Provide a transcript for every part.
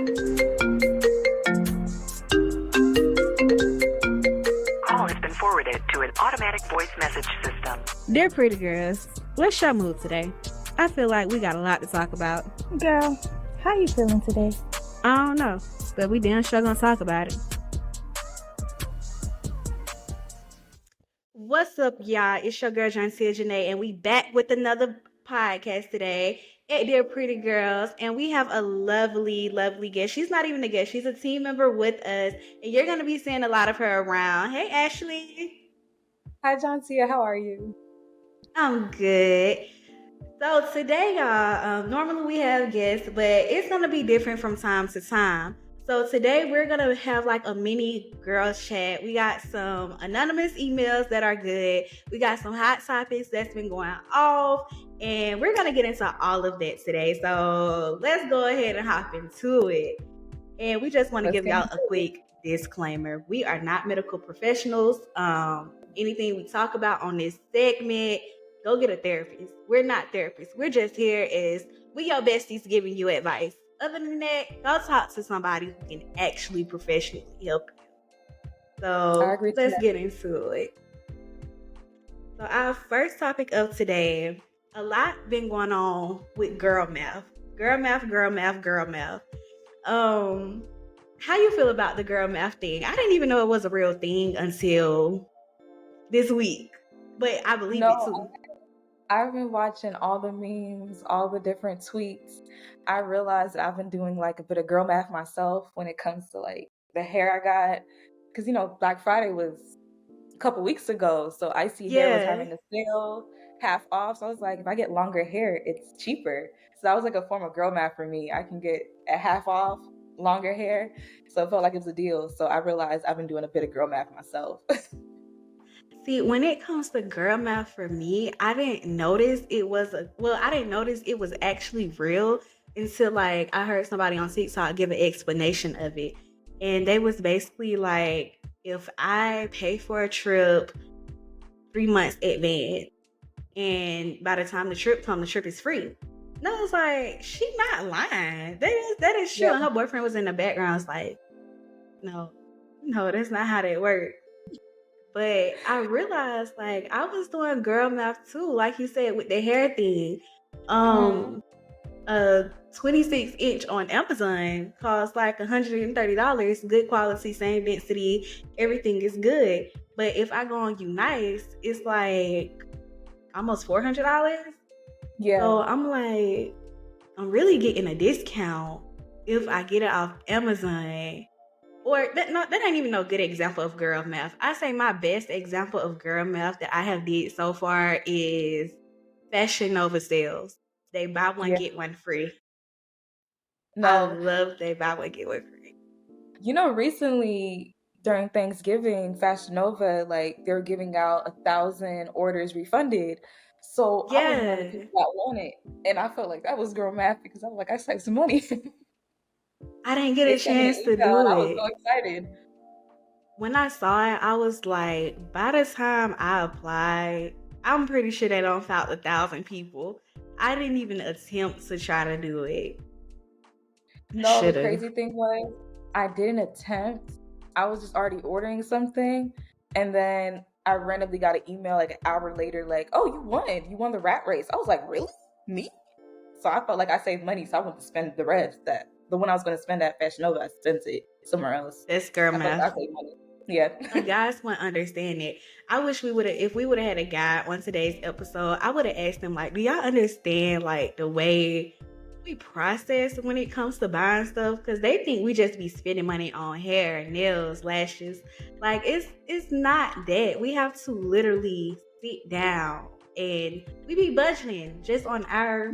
Call has been forwarded to an automatic voice message system. Dear pretty girls, what's your mood today? I feel like we got a lot to talk about. Girl, how you feeling today? I don't know, but we damn sure gonna talk about it. What's up, y'all? It's your girl, Jancia Janae, and we back with another podcast today at Dear Pretty Girls, and we have a lovely, lovely guest. She's not even a guest. She's a team member with us, and you're going to be seeing a lot of her around. Hey, Ashley. Hi, Jancia. How are you? I'm good. So today, y'all, normally we have guests, but it's going to be different from time to time. So today we're going to have like a mini girls chat. We got some anonymous emails that are good. We got some hot topics that's been going off, and we're going to get into all of that today. So let's go ahead and hop into it. And we just want to give y'all a quick disclaimer. We are not medical professionals. Anything we talk about on this segment, go get a therapist. We're not therapists. We're just here as we your besties giving you advice. Other than that, go talk to somebody who can actually professionally help you. So let's get into it. So our first topic of today, a lot been going on with girl math. Girl math. How you feel about the girl math thing? I didn't even know it was a real thing until this week, but I believe it too. I've been watching all the memes, all the different tweets. I realized that I've been doing like a bit of girl math myself when it comes to like the hair I got. Because, Black Friday was a couple weeks ago. So Icy Hair was having a sale, half off. So I was like, if I get longer hair, it's cheaper. So that was like a form of girl math for me. I can get a half off, longer hair. So it felt like it was a deal. So I realized I've been doing a bit of girl math myself. See, when it comes to girl math for me, I didn't notice it was actually real until like I heard somebody on TikTok give an explanation of it. And they was basically like, if I pay for a trip 3 months advance, and by the time the trip comes, the trip is free. And I was like, she not lying. That is true. Yeah. And her boyfriend was in the background. I was like, no, that's not how that works. But I realized, like, I was doing girl math too, like you said, with the hair thing. A 26-inch on Amazon costs like $130. Good quality, same density, everything is good. But if I go on Unice, it's like almost $400. Yeah. So I'm like, I'm really getting a discount if I get it off Amazon. Or that ain't even no good example of girl math. I say my best example of girl math that I have did so far is Fashion Nova sales. They buy one, get one free. No. I love they buy one, get one free. Recently during Thanksgiving, Fashion Nova, like they were giving out 1,000 orders refunded. So I was one of the people that won it. And I felt like that was girl math because I was like, I saved some money. I didn't get a chance to do it. I was so excited. When I saw it, I was like, by the time I applied, I'm pretty sure they don't found 1,000 people. I didn't even attempt to try to do it. No, the crazy thing was, I didn't attempt. I was just already ordering something. And then I randomly got an email like an hour later, like, oh, you won the rat race. I was like, really? Me? So I felt like I saved money. So I wanted to spend the rest the one I was going to spend at Fashion Nova, I spent it somewhere else. That's girl math. Yeah. Guys wouldn't understand it. I wish if we would have had a guy on today's episode, I would have asked him, like, do y'all understand, like, the way we process when it comes to buying stuff? Because they think we just be spending money on hair, nails, lashes. Like, it's not that. We have to literally sit down and we be budgeting just on our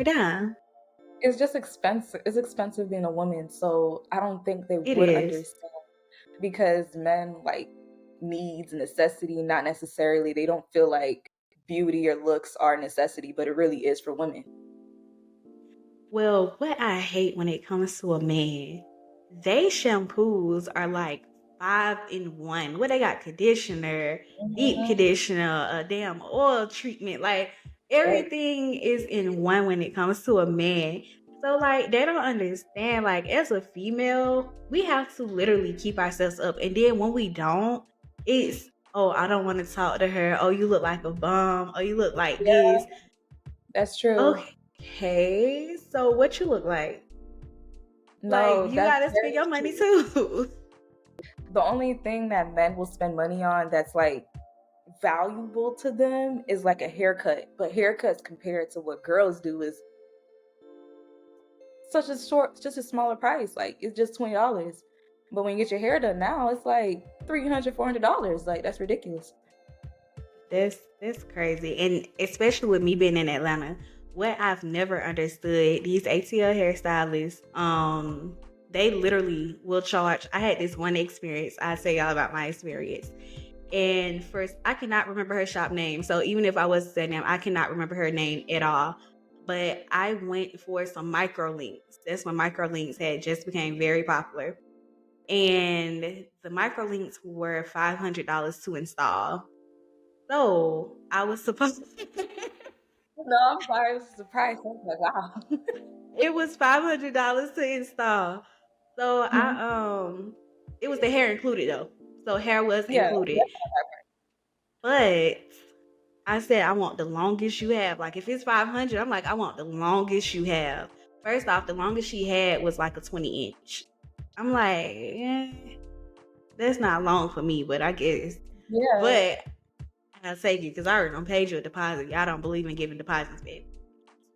dime. It's just expensive. It's expensive being a woman, so I don't think they would understand. Because men like needs, necessity, not necessarily. They don't feel like beauty or looks are a necessity, but it really is for women. Well, what I hate when it comes to a man, they shampoos are like 5-in-1. What they got? Conditioner, deep conditioner, a damn oil treatment. Like everything is in one when it comes to a man. So So like they don't understand. Like as a female, we have to literally keep ourselves up. And then when we don't, it's oh, I don't want to talk to her. Oh, you look like a bum. Oh, you look like Yeah, this. that's true. Okay. So what you look like? Like No, you that's gotta spend very your money true. too. The only thing that men will spend money on that's like valuable to them is like a haircut. But haircuts compared to what girls do is just a smaller price. Like it's just $20. But when you get your hair done now, it's like $300, $400. Like that's ridiculous. That's crazy. And especially with me being in Atlanta, what I've never understood, these ATL hairstylists, they literally will charge. I had this one experience. I tell y'all about my experience. And first, I cannot remember her shop name. So even if I was to say name, I cannot remember her name at all. But I went for some micro links. That's when micro links had just became very popular. And the micro links were $500 to install. So I was supposed No, I'm sorry. It was a surprise. I was like, wow. it was $500 to install. So Mhm. it was the hair included though. So hair was Yeah, included. But I said I want the longest you have. Like if it's 500, I'm like I want the longest you have. First off, the longest she had was like a 20-inch. I'm like, that's not long for me, but I guess. yeah, But I'll take it because I already done paid you a deposit. Y'all don't believe in giving deposits, babe.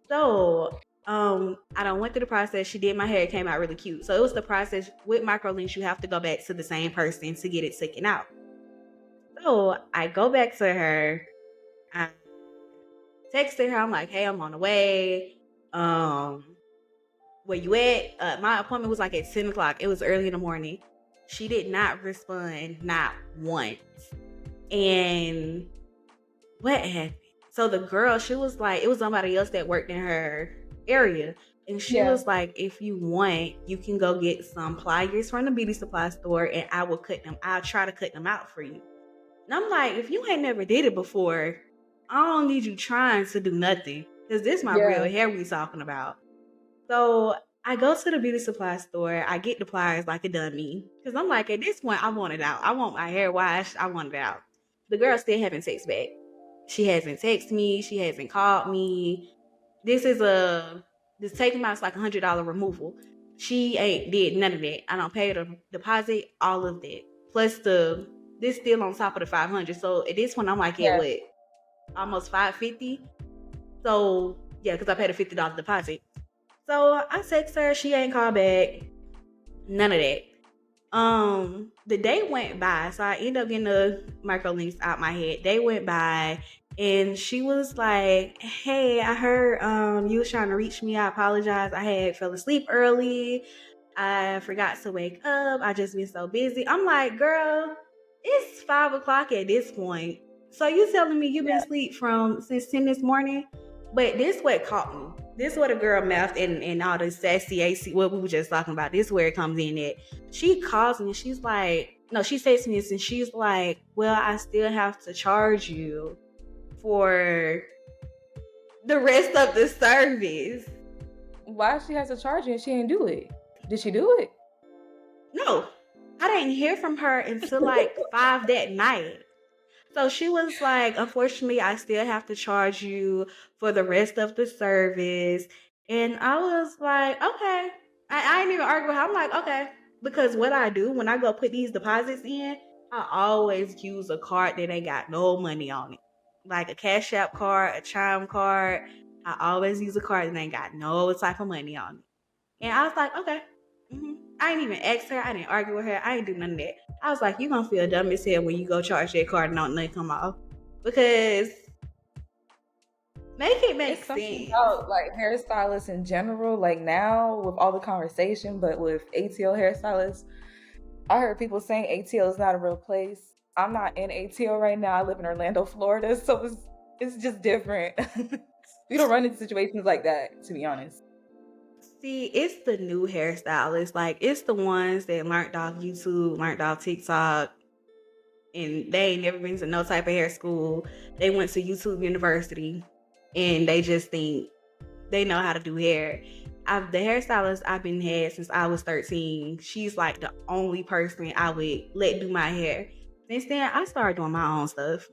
So I don't went through the process. She did my hair, it came out really cute. So it was the process with microlinks, you have to go back to the same person to get it taken out. So I go back to her, I texted her, I'm like, hey, I'm on the way. Where you at? My appointment was like at 10 o'clock. It was early in the morning. She did not respond, not once. And what happened? So the girl, she was like, it was somebody else that worked in her area. And she yeah, was like, if you want, you can go get some pliers from the beauty supply store and I will cut them. I'll try to cut them out for you. And I'm like, if you ain't never did it before, I don't need you trying to do nothing. Because this my real yeah, hair we talking about. So I go to the beauty supply store. I get the pliers like a dummy. Because I'm like, at this point, I want it out. I want my hair washed. I want it out. The girl still haven't texted back. She hasn't texted me. She hasn't called me. This is this taking out like $100 removal. She ain't did none of that. I don't pay the deposit, all of that. Plus this still on top of the 500. So at this point, I'm like, yeah, yeah, what? Almost 550. So yeah, because I paid a $50 deposit. So I text her, she ain't called back. None of that. The day went by, so I ended up getting the microlinks out my head. They went by and she was like, hey, I heard you was trying to reach me. I apologize. I had fell asleep early. I forgot to wake up. I just been so busy. I'm like, girl, it's 5 o'clock at this point. So you telling me you've been yeah, asleep from since 10 this morning? But this what caught me. This what a girl mouth and all the sassy AC, what we were just talking about. This where it comes in at. She calls me and she's like, no, she says to me this and she's like, well, I still have to charge you for the rest of the service. why she has to charge you and she didn't do it? Did she do it? No, I didn't hear from her until like 5 that night. So she was like, unfortunately, I still have to charge you for the rest of the service. And I was like, okay. I ain't even argue with her. I'm like, okay. Because what I do when I go put these deposits in, I always use a card that ain't got no money on it. Like a Cash App card, a Chime card. I always use a card that ain't got no type of money on it. And I was like, okay. I ain't even ask her. I didn't argue with her. I ain't do none of that. I was like, you gonna feel dumb as hell when you go charge that card and don't nothing come off. Because make it make It's something sense. about like hairstylists in general, like now with all the conversation, but with ATL hairstylists, I heard people saying ATL is not a real place. I'm not in ATL right now. I live in Orlando, Florida, so it's just different. We don't run into situations like that, to be honest. See, it's the new hairstylists. Like, it's the ones that learned off YouTube, learned off TikTok, and they ain't never been to no type of hair school. They went to YouTube University, and they just think they know how to do hair. the hairstylist I've been had since I was 13. She's like the only person I would let do my hair. Since then, I started doing my own stuff.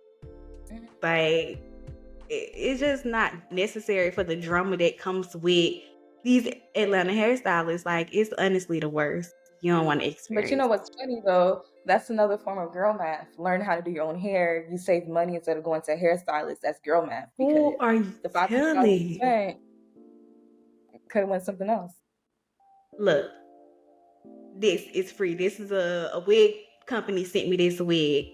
Like, it's just not necessary for the drama that comes with these Atlanta hairstylists. Like, it's honestly the worst. You don't want to But you experience. know what's funny though? That's another form of girl math. Learn how to do your own hair. You save money instead of going to a hairstylist. That's girl math because Who are you the $500 you telling? spent could have went something else. Look, this is free. This is a wig company sent me this wig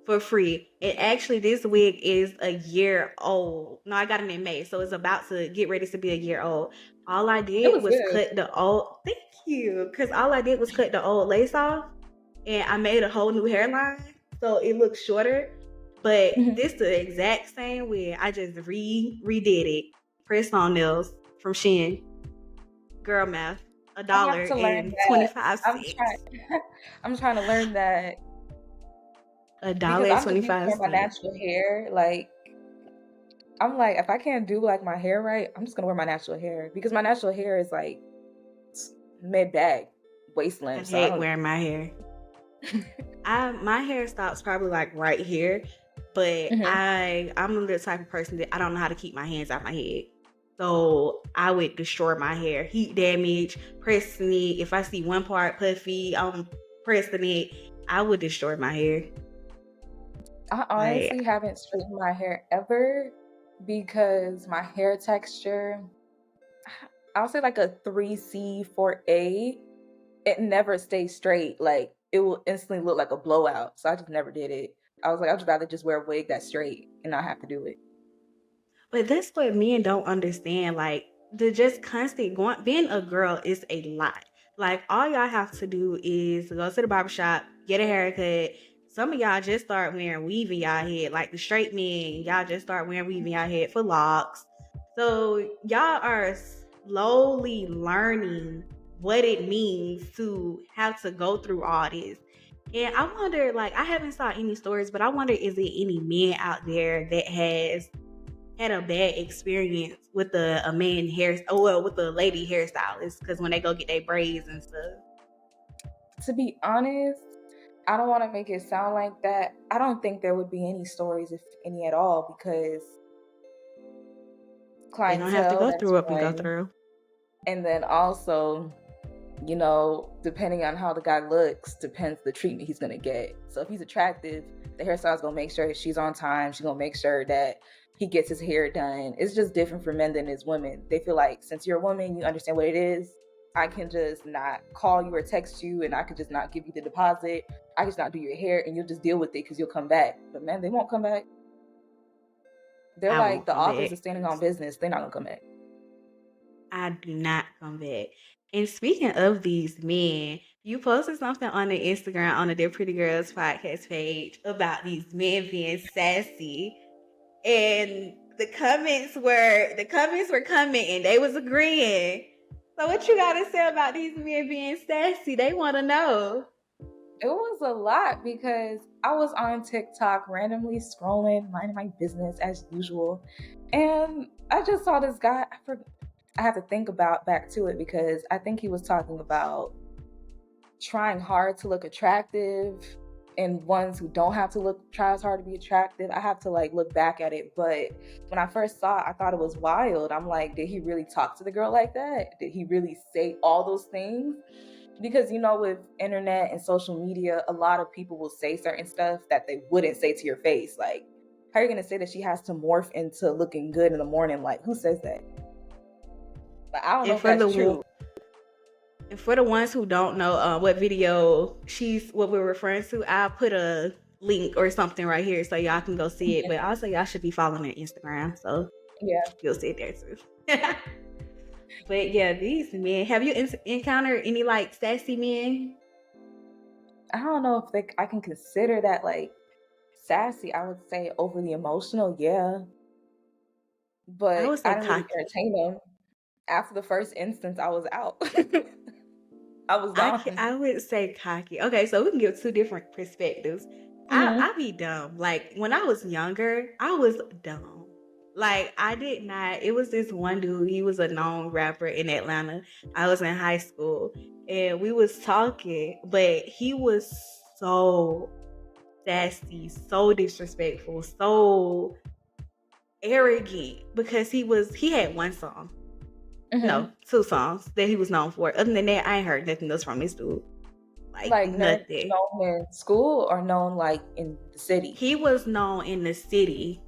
for free. And actually, this wig is a year old. No, I got it in May, so it's about to get ready to be a year old. All I It did was was good. cut the old. Thank you, because all I did was cut the old lace off, and I made a whole new hairline, so it looks shorter. But Mhm. this the exact same wig. I just redid it. Press on nails from Shein. Girl math. I $1 have to learn and that. 25 I'm cents. trying. I'm trying to learn that A dollar because and I'm just used to 25 wearing my cents. natural hair. Like I'm like, if I can't do like my hair right, I'm just gonna wear my natural hair because my natural hair is like mid bag, waist I length. So I hate don't. wearing my hair. My hair stops probably like right here, but Mhm. I'm the type of person that I don't know how to keep my hands out my head. So I would destroy my hair, heat damage, pressing it. If I see one part puffy, I'm pressing it. I would destroy my hair. I Like honestly haven't straightened my hair ever because my hair texture, I'll say like a 3C, 4A, it never stays straight. Like it will instantly look like a blowout. So I just never did it. I was like, I'd just rather just wear a wig that's straight and not have to do it. But that's what men don't understand. Like the just constant going, being a girl is a lot. Like all y'all have to do is go to the barbershop, get a haircut. Some of y'all just start wearing weave in y'all head. Like the straight men, y'all just start wearing weave in y'all head for locks. So y'all are slowly learning what it means to have to go through all this. And I wonder, like, I haven't saw any stories, but I wonder, is there any men out there that has had a bad experience with a man hair, oh well, with a lady hairstylist, because when they go get their braids and stuff. To be honest, I don't want to make it sound like that. I don't think there would be any stories, if any at all, because They don't have to clientele, go that's through what we go one. through. And then also, depending on how the guy looks, depends the treatment he's gonna get. So if he's attractive, the hairstylist gonna make sure she's on time. She's gonna make sure that he gets his hair done. It's just different for men than it is women. They feel like since you're a woman, you understand what it is. I can just not call you or text you, and I could just not give you the deposit. I can just not do your hair, and you'll just deal with it because you'll come back. But men, they won't come back. They're I like won't the come authors back. of standing on business. They're not gonna come back. I do not come back. And speaking of these men, you posted something on the Instagram on the Dear Pretty Girls podcast page about these men being sassy. And the comments were coming and they was agreeing. So what you gotta say about these men being sassy? They wanna know. It was a lot because I was on TikTok randomly scrolling, minding my business as usual. And I just saw this guy. I have to think about back to it because I think he was talking about trying hard to look attractive and ones who don't have to try as hard to be attractive. I have to like look back at it. But when I first saw it, I thought it was wild. I'm like, did he really talk to the girl like that? Did he really say all those things? Because with internet and social media, a lot of people will say certain stuff that they wouldn't say to your face. Like, how are you gonna say that she has to morph into looking good in the morning? Like, who says that? But I don't know And if for that's the true. And for the ones who don't know what video what we're referring to, I'll put a link or something right here so y'all can go see it. But also, y'all should be following their Instagram, so Yeah, you'll see it there too. But yeah, these men. Have you encountered any like sassy men? I don't know if I can consider that like sassy. I would say overly emotional, yeah, I but would I say didn't really cocky. entertain them. After the first instance, I was out. I was gone. I would say cocky. Okay, so we can give two different perspectives. Hmm. I be dumb. Like when I was younger, I was dumb. Like, I did not. It was this one dude. He was a known rapper in Atlanta. I was in high school, and we was talking, but he was so sassy, so disrespectful, so arrogant because he had one song. No, Mm-hmm. 2 songs that he was known for. Other than that, I ain't heard nothing else from this dude. Like, Like nothing. known in school or known like in the city? He was known in the city.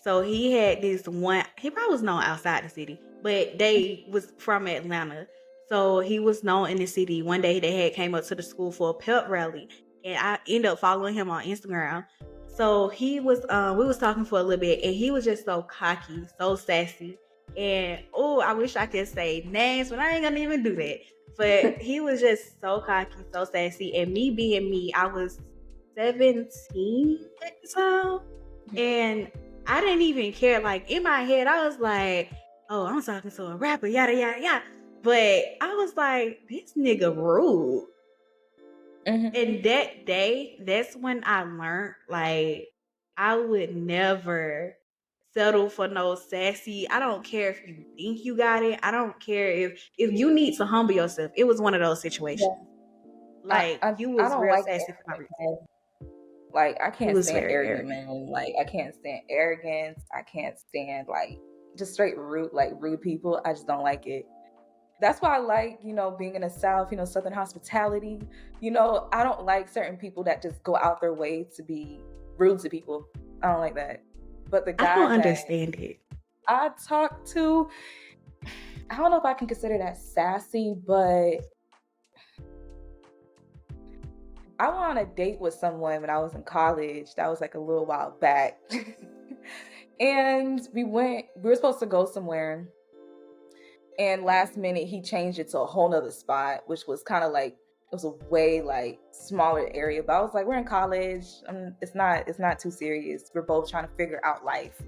So he had this one, he probably was known outside the city, but they was from Atlanta. So he was known in the city. One day they had came up to the school for a pep rally, and I ended up following him on Instagram. So he was we was talking for a little bit, and he was just so cocky, so sassy. And oh, I wish I could say names, but I ain't gonna even do that. But he was just so cocky, so sassy. And me being me, I was 17 at the time. And I didn't even care. Like, in my head, I was like, oh, I'm talking to a rapper, yada, yada, yada. But I was like, this nigga rude. Mm-hmm. And that day, that's when I learned, like, I would never settle for no sassy. I don't care if you think you got it. I don't care if you need to humble yourself. It was one of those situations. Yeah. Like, I you I was don't real like sassy for no arrogant reason. men. Like I He can't was stand very arrogant arrogant. men. Like I can't stand arrogance. I can't stand like just straight rude, like rude people. I just don't like it. That's why I like, being in the South, Southern hospitality. I don't like certain people that just go out their way to be rude to people. I don't like that. But the I don't guys that understand it. I talk to, I don't know if I can consider that sassy, but I went on a date with someone when I was in college. That was like a little while back. And we were supposed to go somewhere. And last minute he changed it to a whole nother spot, which was kind of like, it was a way like smaller area. But I was like, we're in college. It's not too serious. We're both trying to figure out life.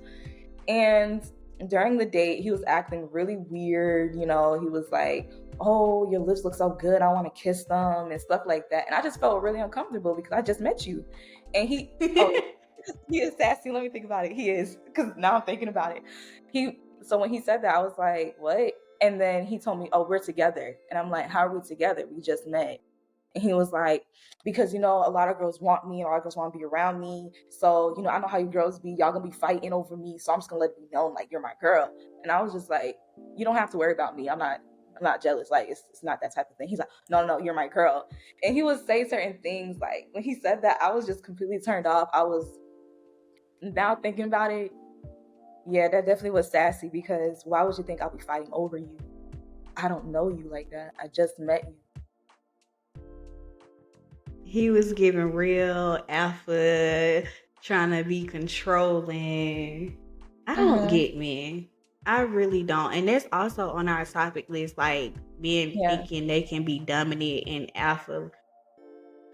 And during the date, he was acting really weird. He was like, oh, your lips look so good. I want to kiss them and stuff like that. And I just felt really uncomfortable because I just met you. And he is sassy. Let me think about it. He is, because now I'm thinking about it. So when he said that, I was like, what? And then he told me, oh, we're together. And I'm like, how are we together? We just met. And he was like, because, a lot of girls want me, a lot of girls want to be around me. So, I know how you girls be. Y'all gonna be fighting over me. So I'm just gonna let it be known, like, you're my girl. And I was just like, you don't have to worry about me. I'm not jealous. Like, it's not that type of thing. He's like, no, you're my girl. And he would say certain things. Like, when he said that, I was just completely turned off. Now thinking about it, yeah, that definitely was sassy, because why would you think I'll be fighting over you? I don't know you like that. I just met you. He was giving real alpha, trying to be controlling. I don't Mm-hmm. get men. I really don't. And that's also on our topic list, like men Yeah. thinking they can be dominant and alpha.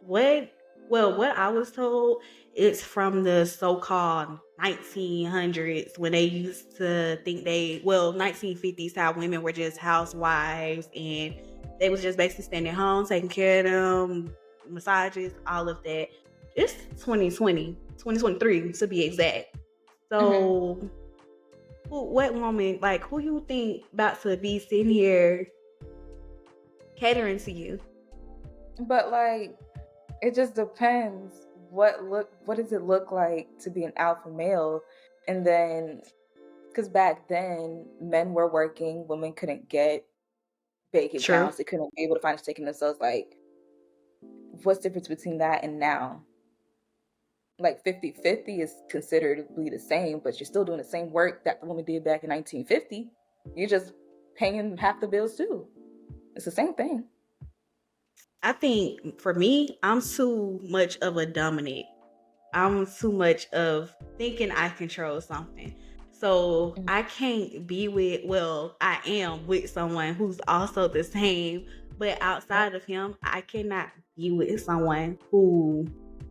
What I was told, it's from the so-called 1900s when they used to think 1950s, how women were just housewives and they was just basically standing home, taking care of them, massages, all of that. It's 2020, 2023 to be exact. Mm-hmm. So what woman, like, who you think about to be sitting here catering to you? But like, it just depends. What does it look like to be an alpha male? And then, because back then men were working, women couldn't get bank True. accounts, they couldn't be able to finance taking themselves. Like, what's the difference between that and now? Like 50-50 is considerably the same, but you're still doing the same work that the woman did back in 1950. You're just paying half the bills too. It's the same thing. I think for me, I'm too much of a dominant. I'm too much of thinking I control something. So I can't be I am with someone who's also the same, but outside of him, I cannot be with someone who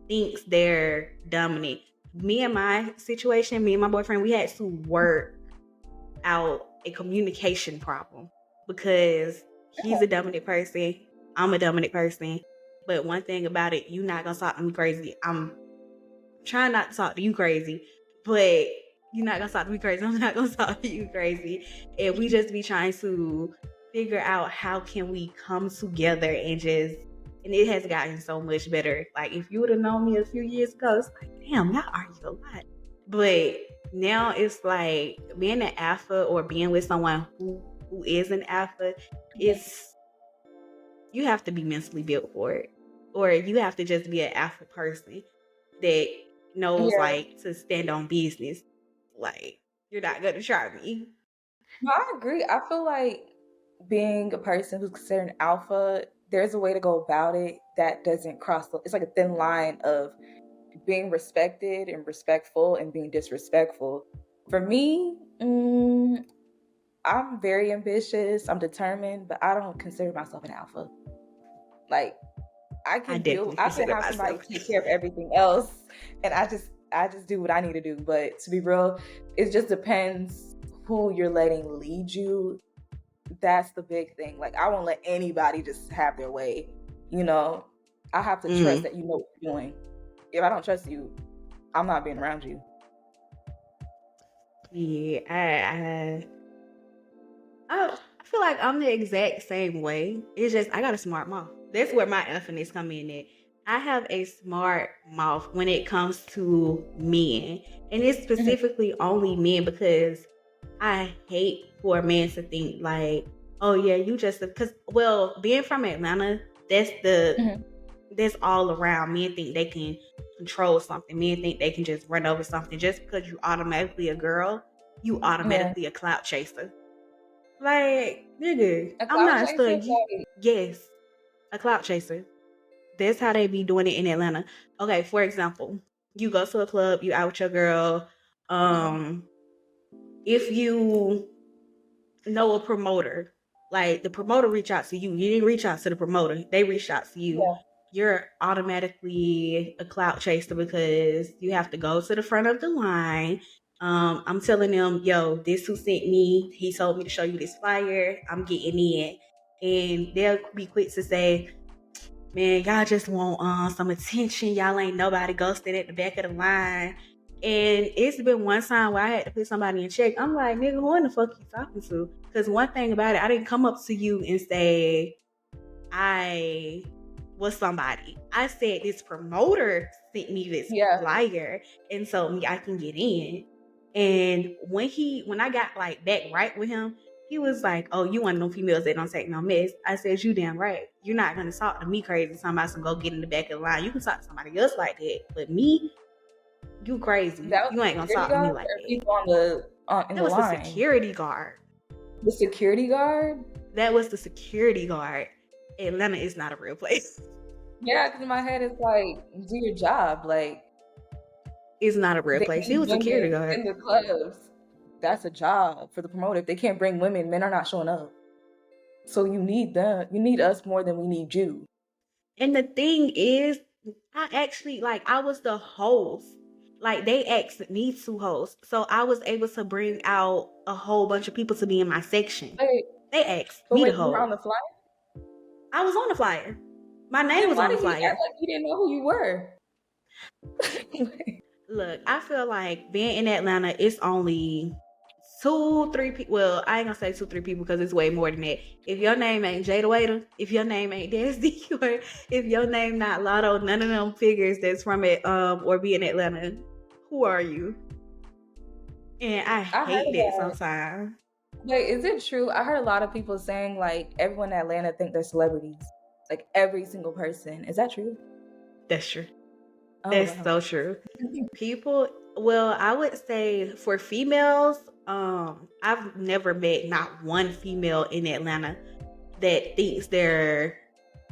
thinks they're dominant. Me and my situation, me and my boyfriend, we had to work out a communication problem because he's a dominant person, I'm a dominant person. But one thing about it, you're not gonna talk to me crazy. I'm trying not to talk to you crazy, but You're not gonna talk to me crazy. I'm not gonna talk to you crazy. And we just be trying to figure out how can we come together and it has gotten so much better. Like if you would have known me a few years ago, it's like, damn, y'all argue a lot. But now it's like being an alpha or being with someone who is an alpha, it's you have to be mentally built for it. Or you have to just be an alpha person that knows Yeah. like to stand on business. Like you're not gonna try me. No, I agree. I feel like being a person who's considered an alpha, there's a way to go about it that doesn't cross it's like a thin line of being respected and respectful and being disrespectful. For me, I'm very ambitious, I'm determined, but I don't consider myself an alpha. Like I definitely I can consider have somebody myself. take care of everything else, and I just do what I need to do. But to be real, it just depends who you're letting lead you. That's the big thing. Like I won't let anybody just have their way. You know, I have to trust that you know what you're doing. If I don't trust you, I'm not being around you. Yeah, I feel like I'm the exact same way. It's just I got a smart mouth. That's where my alphaness come in at. I have a smart mouth when it comes to men. And it's Mhm, specifically only men because I hate for a man to think like, oh yeah, you just because well, being from Atlanta, mhm, that's all around. Men think they can control something. Men think they can just run over something. Just because you automatically a girl, you yeah. automatically a clout chaser. Like, nigga, A I'm cloud not chaser, stuck. like Yes, a clout chaser. That's how they be doing it in Atlanta. Okay, for example, you go to a club, you out with your girl. mhm, Um, if you know a promoter, like the promoter reach out to you, you didn't reach out to the promoter, they reached out to you. yeah, You're automatically a clout chaser because you have to go to the front of the line. I'm telling them, yo, this who sent me. He told me to show you this flyer. I'm getting in. And they'll be quick to say, man, y'all just want some attention. Y'all ain't nobody ghosting at the back of the line. And it's been one time where I had to put somebody in check. I'm like, nigga, who in the fuck you talking to? Because one thing about it, I didn't come up to you and say I was somebody. I said this promoter sent me this yeah. flyer and told me I can get in. And when I got like back right with him, he was like, "Oh, you one of them females that don't take no mess." I said, "You damn right. You're not gonna talk to me crazy. Somebody to go get in the back of the line. You can talk to somebody else like that, but me, you crazy. That was You ain't the gonna security talk to me guard like or that." people on the in That the was the line? security guard. The security guard? That was the security guard. Atlanta is not a real place. Yeah, because in my head it's like, do your job. Like It's not a real they place. He need was security women guard. in the clubs. That's a job for the promoter. If they can't bring women, men are not showing up. So you need them. You need us more than we need you. And the thing is, I actually I was the host. Like they asked me to host. So I was able to bring out a whole bunch of people to be in my section. Wait, They asked but me wait, to you were on host. the fly? I was on the flyer. My name Then was why on the did he act flyer. like he didn't know who you were? Look, I feel like being in Atlanta, it's only two, three people. Well, I ain't gonna say two, three people because it's way more than that. If your name ain't Jada Waiter, if your name ain't Dance or if your name not Lotto, none of them figures that's from it, or be in Atlanta, who are you? And I I heard hate that that. sometimes. Wait, is it true? I heard a lot of people saying like everyone in Atlanta think they're celebrities. Like every single person. Is that true? That's true. Oh That's wow. so true. People, well, I would say for females, I've never met not one female in Atlanta that thinks they're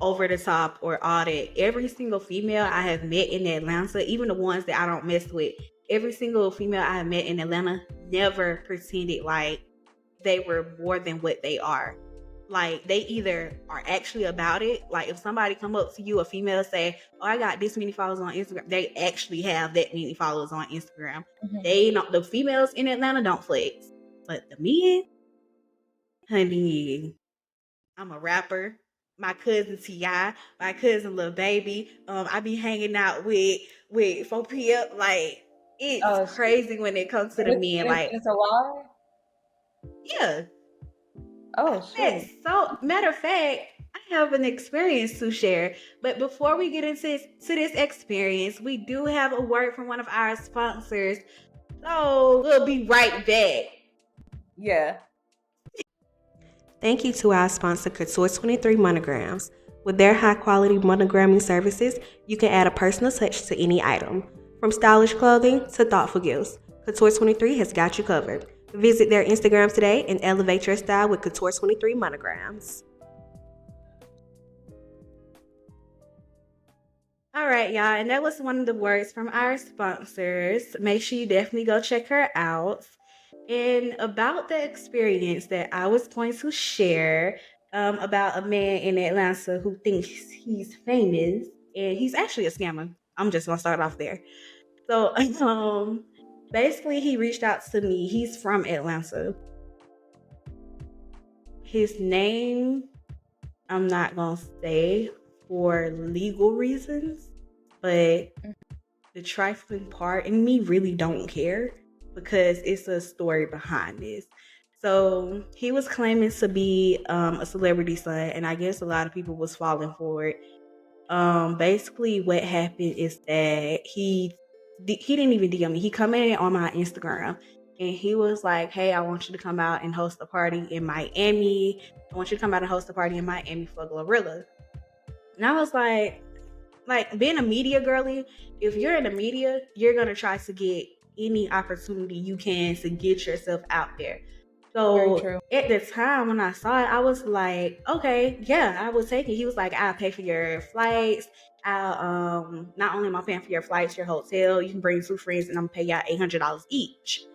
over the top or all that. Every single female I have met in Atlanta, even the ones that I don't mess with, every single female I have met in Atlanta never pretended like they were more than what they are. Like they either are actually about it. Like if somebody come up to you, a female say, "Oh, I got this many followers on Instagram," they actually have that many followers on Instagram. Mhm. They don't. The females in Atlanta don't flex, but the men, honey, I'm a rapper. My cousin Ti, my cousin Lil Baby. I be hanging out with 4 p.m. Like It's Oh, shoot. crazy when it comes to And the it's, men. and it's, Like, and it's a lie? yeah. Oh, Yes. shoot. So, matter of fact, I have an experience to share. But before we get into this experience, we do have a word from one of our sponsors. So we'll be right back. Yeah. Thank you to our sponsor, Couture 23 Monograms. With their high quality monogramming services, you can add a personal touch to any item. From stylish clothing to thoughtful gifts, Couture 23 has got you covered. Visit their Instagram today and elevate your style with Couture 23 Monograms. All right, y'all, and that was one of the words from our sponsors. Make sure you definitely go check her out. And about the experience that I was going to share about a man in Atlanta who thinks he's famous, and he's actually a scammer. I'm just gonna start off there. So, basically, he reached out to me. He's from Atlanta. His name, I'm not gonna say for legal reasons, but the trifling part in me really don't care because it's a story behind this. So he was claiming to be a celebrity son, and I guess a lot of people was falling for it. Basically, what happened is that he didn't even DM me. He commented on my Instagram, and he was like, "Hey, I want you to come out and host a party in Miami. I want you to come out and host a party in Miami for Glorilla." And I was like being a media girly, if you're in the media, you're gonna try to get any opportunity you can to get yourself out there. Very So true. at the time when I saw it, I was like, okay, yeah, I will take it. He was like, I'll pay for your flights. I'll not only am I paying for your flights, your hotel, you can bring 2 friends and I'm gonna pay y'all $800 each.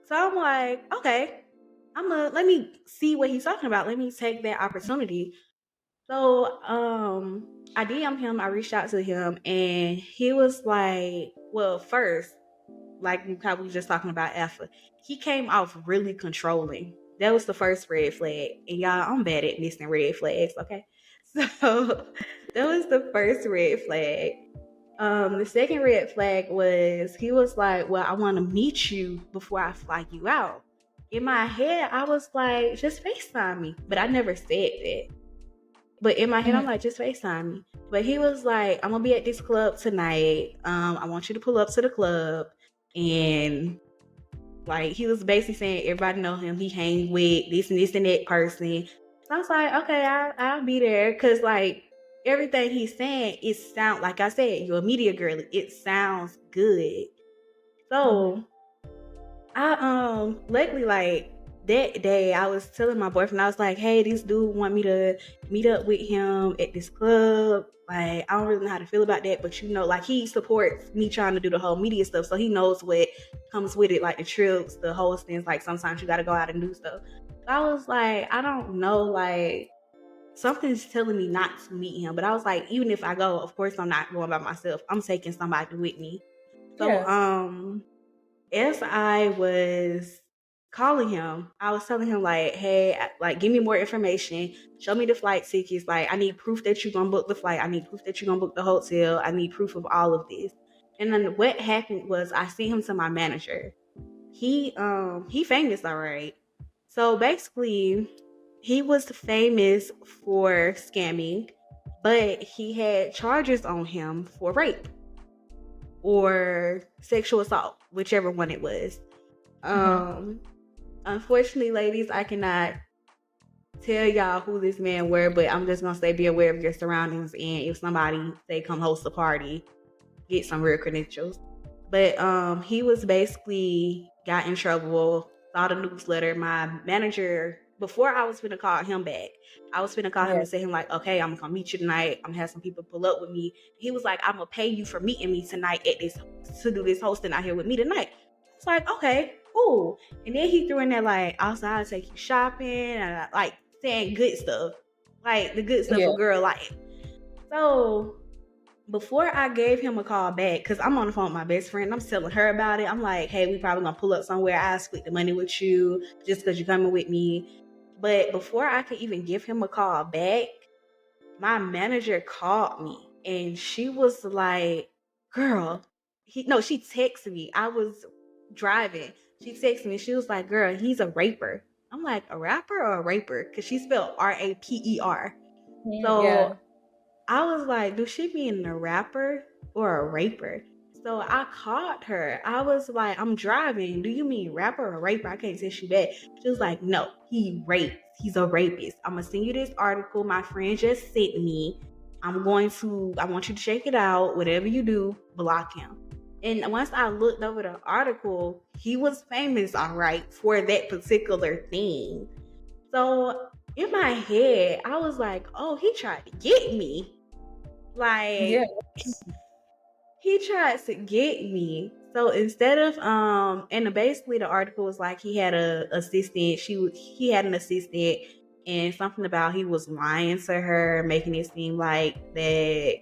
So I'm like, okay, let me see what he's talking about. Let me take that opportunity. So, I DM'd him, I reached out to him, and he was like, well, first, like how we just talking about Alpha, he came off really controlling. That was the first red flag. And y'all, I'm bad at missing red flags, okay? So that was the first red flag. The second red flag was he was like, well, I want to meet you before I fly you out. In my head, I was like, just FaceTime me. But I never said that. But in my head, I'm Mhm. like, just FaceTime me. But he was like, I'm gonna be at this club tonight. I want you to pull up to the club. And like he was basically saying everybody know him. He hang with this and that person. So I was like, okay, I'll be there. Cause like everything he's saying, it sound like I said, you're a media girl. It sounds good. Mhm. So I lately like that day I was telling my boyfriend, I was like, hey, this dude want me to meet up with him at this club. Like, I don't really know how to feel about that, but like he supports me trying to do the whole media stuff, so he knows what comes with it, like the trips, the hostings, like sometimes you gotta go out and do stuff. So I was like, I don't know, like something's telling me not to meet him. But I was like, even if I go, of course I'm not going by myself. I'm taking somebody with me. So Yeah. as I was calling him, I was telling him like, "Hey, like, give me more information. Show me the flight tickets. Like, I need proof that you're gonna book the flight. I need proof that you're gonna book the hotel. I need proof of all of this." And then what happened was I sent him to my manager. He famous, all right. So basically, he was famous for scamming, but he had charges on him for rape or sexual assault, whichever one it was. Mhm. Um, Unfortunately, ladies, I cannot tell y'all who this man were, but I'm just gonna say be aware of your surroundings, and if somebody say come host a party, get some real credentials. But he was basically got in trouble, saw the newsletter. My manager, before I was gonna call him back, I was gonna call him Yeah. and say him like, okay, I'm gonna meet you tonight. I'm gonna have some people pull up with me. He was like, I'm gonna pay you for meeting me tonight at this to do this hosting out here with me tonight. It's like, okay, cool. And then he threw in there like, also I'll take you shopping and like saying good stuff. Like the good stuff Yeah. a girl like. So before I gave him a call back, because I'm on the phone with my best friend, I'm telling her about it. I'm like, hey, we probably gonna pull up somewhere. I'll split the money with you just because you're coming with me. But before I could even give him a call back, my manager called me and she was like, girl, she texted me. I was driving. She texted me. She was like, "Girl, he's a raper." I'm like, "A rapper or a raper?" Because she spelled Raper. Yeah. So I was like, "Do she mean a rapper or a raper?" So I called her. I was like, "I'm driving. Do you mean rapper or raper?" I can't text you back. She was like, "No, he rapes. He's a rapist. I'm gonna send you this article my friend just sent me. I want you to check it out. Whatever you do, block him." And once I looked over the article, he was famous, all right, for that particular thing. So in my head, I was like, "Oh, he tried to get me." Yeah. Like, he tried to get me. So instead of and basically the article was like he had a assistant. He had an assistant, and something about he was lying to her, making it seem like that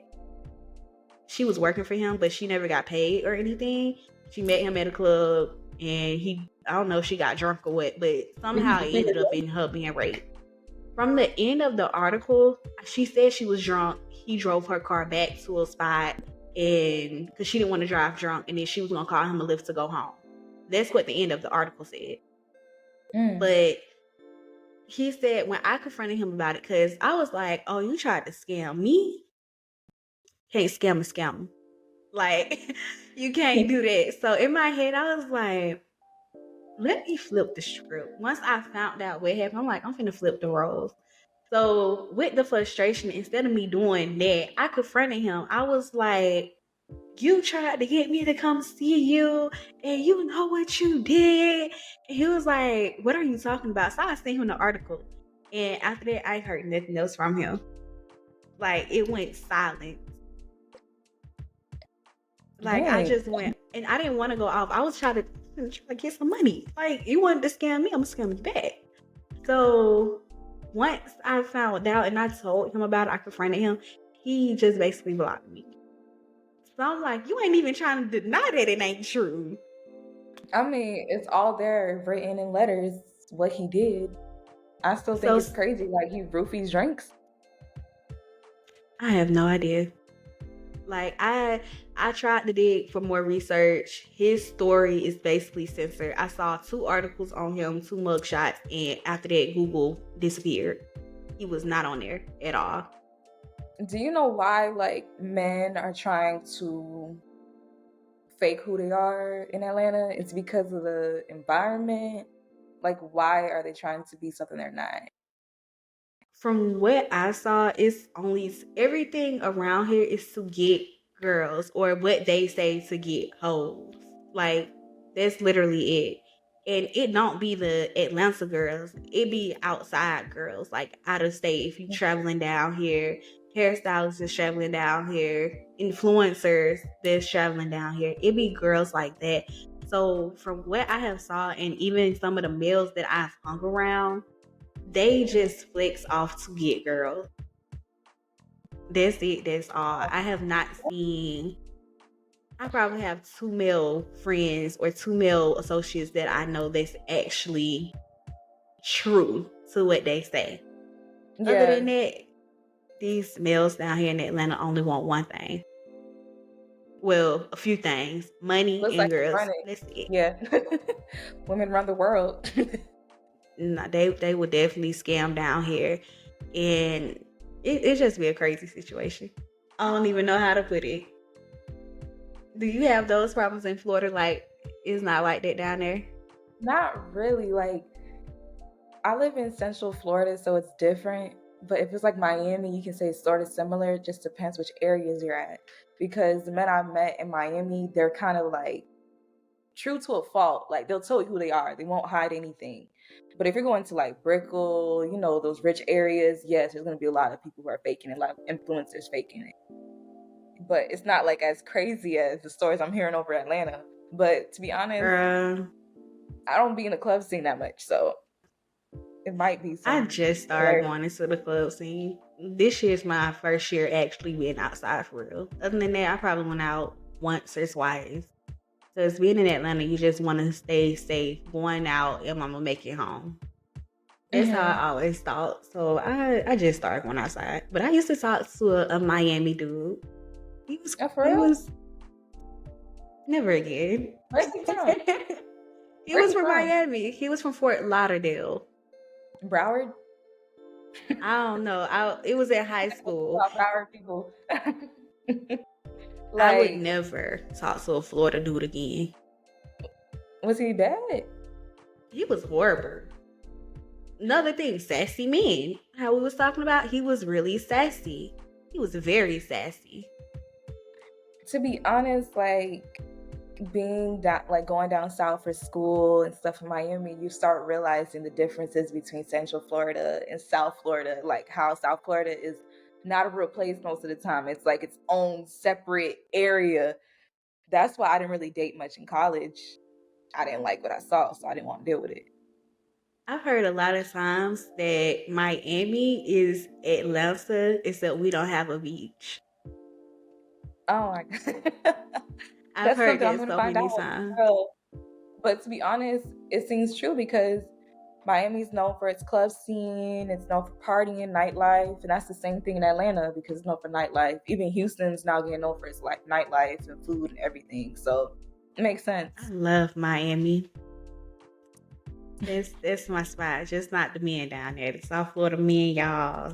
she was working for him, but she never got paid or anything. She met him at a club, and I don't know if she got drunk or what, but somehow it ended up in her being raped. From the end of the article, she said she was drunk. He drove her car back to a spot, and because she didn't want to drive drunk, and then she was gonna call him a lift to go home. That's what the end of the article said. Mm. But he said when I confronted him about it, because I was like, "Oh, you tried to scam me? Can't scam a scam. Like, you can't do that." So in my head, I was like, let me flip the script. Once I found out what happened, I'm like, I'm finna flip the roles. So with the frustration, instead of me doing that, I confronted him. I was like, "You tried to get me to come see you, and you know what you did." And he was like, "What are you talking about?" So I sent him the article. And after that, I heard nothing else from him. Like, it went silent. Like, I Dang. just went, and I didn't want to go off. I was trying to get some money. Like, you wanted to scam me, I'm gonna scam you back. So once I found out and I told him about it, I confronted him, he just basically blocked me. So I'm like, you ain't even trying to deny that it ain't true. I mean, it's all there written in letters what he did. I still think So it's crazy. Like, he roofies drinks. I have no idea. Like, I tried to dig for more research. His story is basically censored. I saw 2 articles on him, 2 mugshots, and after that, Google disappeared. He was not on there at all. Do you know why, like, men are trying to fake who they are in Atlanta? It's because of the environment. Like, why are they trying to be something they're not? From what I saw, it's only everything around here is to get girls, or what they say to get hoes. Like, that's literally it. And it don't be the Atlanta girls, it be outside girls, like out of state. If you traveling down here, hairstylists is traveling down here, influencers that's traveling down here, it be girls like that. So from what I have saw, and even some of the males that I've hung around, they just flex off to get girls. That's it. That's all. I have not seen. I probably have 2 male friends or 2 male associates that I know that's actually true to what they say. Other Yeah. than that, these males down here in Atlanta only want one thing. Well, a few things: money Looks and like it's girls. running. That's it. Yeah. Women run the world. No, they would definitely scam down here, and it just be a crazy situation. I don't even know how to put it. Do you have those problems in Florida? Like, it's not like that down there? Not really. Like, I live in Central Florida, so it's different. But if it's like Miami, you can say it's sort of similar. It just depends which areas you're at. Because the men I've met in Miami, they're kind of like true to a fault. Like, they'll tell you who they are. They won't hide anything. But if you're going to like Brickell, you know, those rich areas, yes, there's going to be a lot of people who are faking it, a lot of influencers faking it. But it's not like as crazy as the stories I'm hearing over Atlanta. But to be honest, I don't be in the club scene that much, so it might be I some just started going into the club scene. This year's my first year actually being outside for real. Other than that, I probably went out once or twice. Because being in Atlanta, you just want to stay safe, going out, and I'm going to make it home. That's how I always thought. So I just started going outside. But I used to talk to a Miami dude. He was, Oh, for he real? was, Never again. Where's he from? He Where's was he from from? Miami. He was from Fort Lauderdale. Broward? I don't know. It was at high school. About Broward people. I would Like, never talk to a Florida dude again. was he bad? He was horrible. Another thing, sassy men. How we was talking about, he was really sassy. He was very sassy. To be honest, like being down, like going down south for school and stuff in Miami, you start realizing the differences between Central Florida and South Florida. Like how South Florida is not a real place most of the time. It's like its own separate area. That's why I didn't really date much in college. I didn't like what I saw, so I didn't want to deal with it. I've heard a lot of times that Miami is Atlanta, except we don't have a beach. Oh my god. I've That's heard something I'm that gonna so find many out. times. Girl. But to be honest, it seems true because Miami's known for its club scene, it's known for partying, nightlife, and that's the same thing in Atlanta because it's known for nightlife. Even Houston's now getting known for its like nightlife and food and everything. So it makes sense. I love Miami. That's my spot. Just not the men down there. The South Florida men, y'all.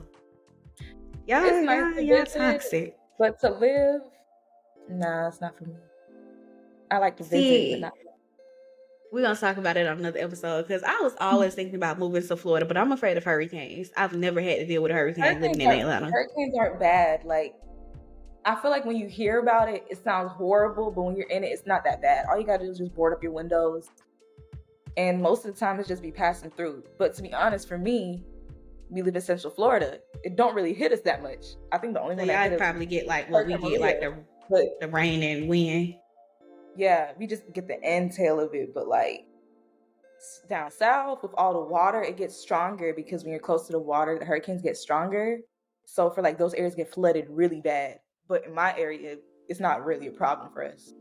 It's nice to Y'all visit, toxic. but to live, nah, it's not for me. I like to visit, but See, not. we're gonna talk about it on another episode because I was always thinking about moving to Florida, but I'm afraid of hurricanes. I've never had to deal with a hurricane living in Atlanta. Hurricanes aren't bad. Like I feel like when you hear about it, it sounds horrible, but when you're in it, it's not that bad. All you gotta do is just board up your windows, and most of the time it's just be passing through. But to be honest, for me, we live in Central Florida. It don't really hit us that much. I think the only So one that hit y'all us, probably get like what we get, like but the rain and wind. yeah, we just get the entail of it. But like down south with all the water, it gets stronger because when you're close to the water, the hurricanes get stronger. So for like those areas get flooded really bad. But in my area, it's not really a problem for us.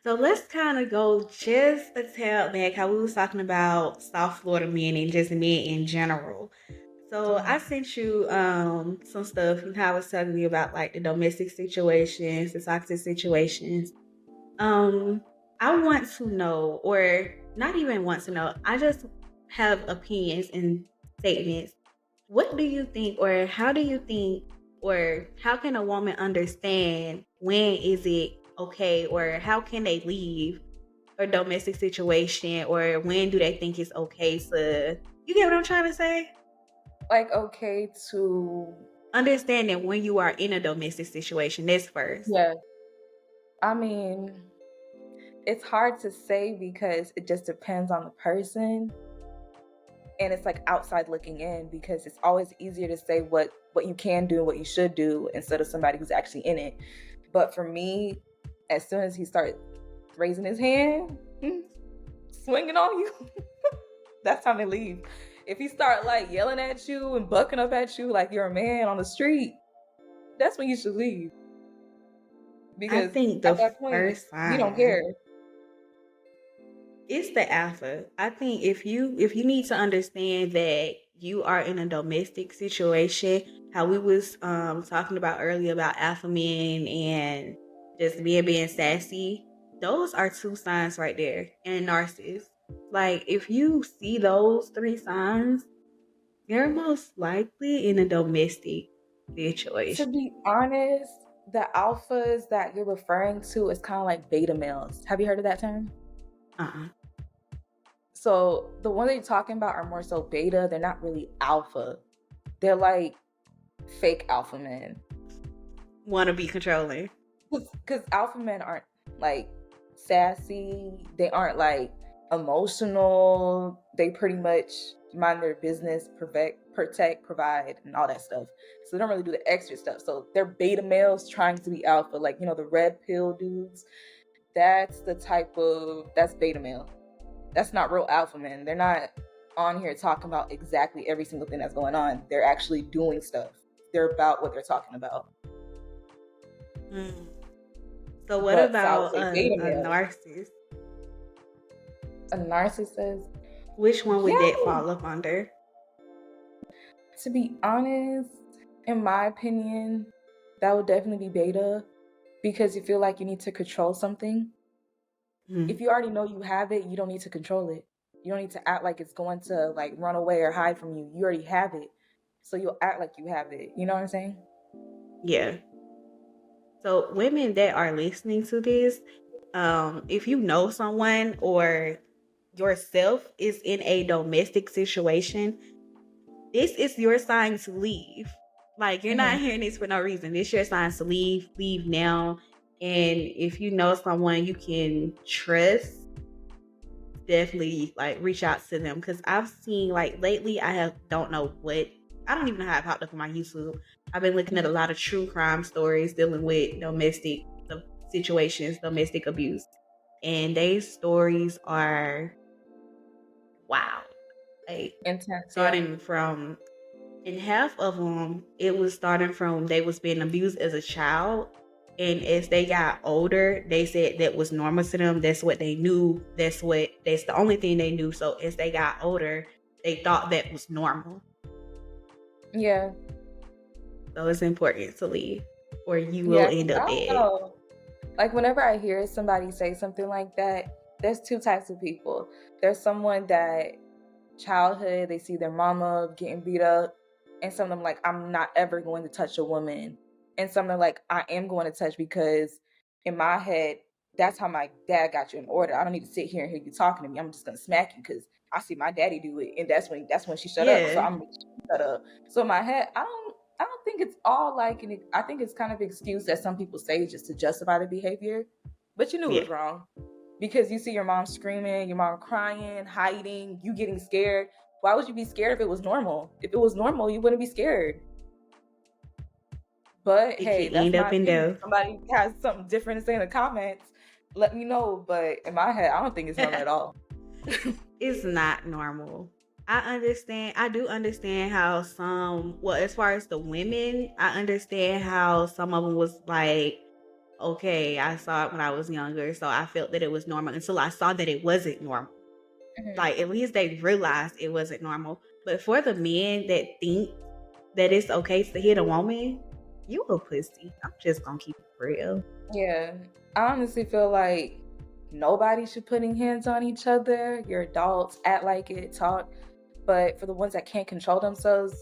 So let's kind of go just a tad back how we was talking about South Florida men and just men in general. So I sent you some stuff and how I was telling you about like the domestic situations, the toxic situations. I want to know, or not even want to know, I just have opinions and statements. What do you think, or how do you think, or how can a woman understand when is it okay, or how can they leave a domestic situation, or when do they think it's okay to, you get what I'm trying to say? Like, okay to Understanding when you are in a domestic situation, that's first. yeah. I mean, it's hard to say because it just depends on the person. And it's like outside looking in because it's always easier to say what you can do and what you should do instead of somebody who's actually in it. But for me, as soon as he started raising his hand, swinging on you, that's time to leave. If he start like yelling at you and bucking up at you like you're a man on the street, that's when you should leave. Because I think the at that point, first you don't care. It's the alpha. I think if you need to understand that you are in a domestic situation, how we was talking about earlier about alpha men and just being sassy, those are two signs right there. And narcissists. Like if you see those three signs, you're most likely in a domestic situation. To be honest, the alphas that you're referring to is kind of like beta males. Have you heard of that term? So the ones that you're talking about are more so beta. They're not really alpha. They're like fake alpha men. Want to be controlling. Because alpha men aren't like sassy. They aren't like emotional. They pretty much mind their business, protect, provide, and all that stuff. So they don't really do the extra stuff. So they're beta males trying to be alpha. Like, you know, the red pill dudes. That's beta male. That's not real alpha men. They're not on here talking about exactly every single thing that's going on. They're actually doing stuff. They're about what they're talking about. So what about a narcissist? A narcissist? Which one would that fall up under? To be honest, in my opinion, that would definitely be beta. because you feel like you need to control something. Mhm. If you already know you have it, you don't need to control it. You don't need to act like it's going to like run away or hide from you. You already have it. So you'll act like you have it. You know what I'm saying? Yeah. So women that are listening to this, if you know someone or yourself is in a domestic situation, this is your sign to leave. Like, you're not hearing this for no reason. This your sign to leave. Leave now. And if you know someone you can trust, definitely like reach out to them. Because I've seen like lately, don't know what, I don't even know how it popped up on my YouTube. I've been looking at a lot of true crime stories dealing with domestic situations, domestic abuse, and these stories are wow. Like, Intense, yeah. starting from, in half of them, it was starting from they was being abused as a child, and as they got older, they said that was normal to them. That's what they knew. That's the only thing they knew. So as they got older, they thought that was normal. Yeah. So it's important to leave, or you will Yeah. end I up don't dead. know. Like whenever I hear somebody say something like that, there's two types of people. There's someone that childhood, they see their mama getting beat up, and some of them like, I'm not ever going to touch a woman. And some of them like, I am going to touch because in my head, that's how my dad got you in order. I don't need to sit here and hear you talking to me. I'm just gonna smack you because I see my daddy do it, and that's when she shut up. So Yeah, I'm gonna shut up. So in my head, I don't think it's all like I think it's kind of an excuse that some people say just to justify the behavior. But you knew it yeah. was wrong because you see your mom screaming, your mom crying, hiding, you getting scared. Why would you be scared if it was normal? If it was normal, you wouldn't be scared. But It hey, can that's end my up in opinion. death. If somebody has something different to say in the comments, let me know. But in my head, I don't think it's normal at all. It's not normal. I do understand how as far as the women, I understand how some of them was like, okay, I saw it when I was younger, so I felt that it was normal until I saw that it wasn't normal. Like, at least they realized it wasn't normal. But for the men that think that it's okay to hit a woman, you a pussy. I'm just gonna keep it real. Yeah, I honestly feel like nobody should putting hands on each other. You're adults, act like it, talk. But for the ones that can't control themselves,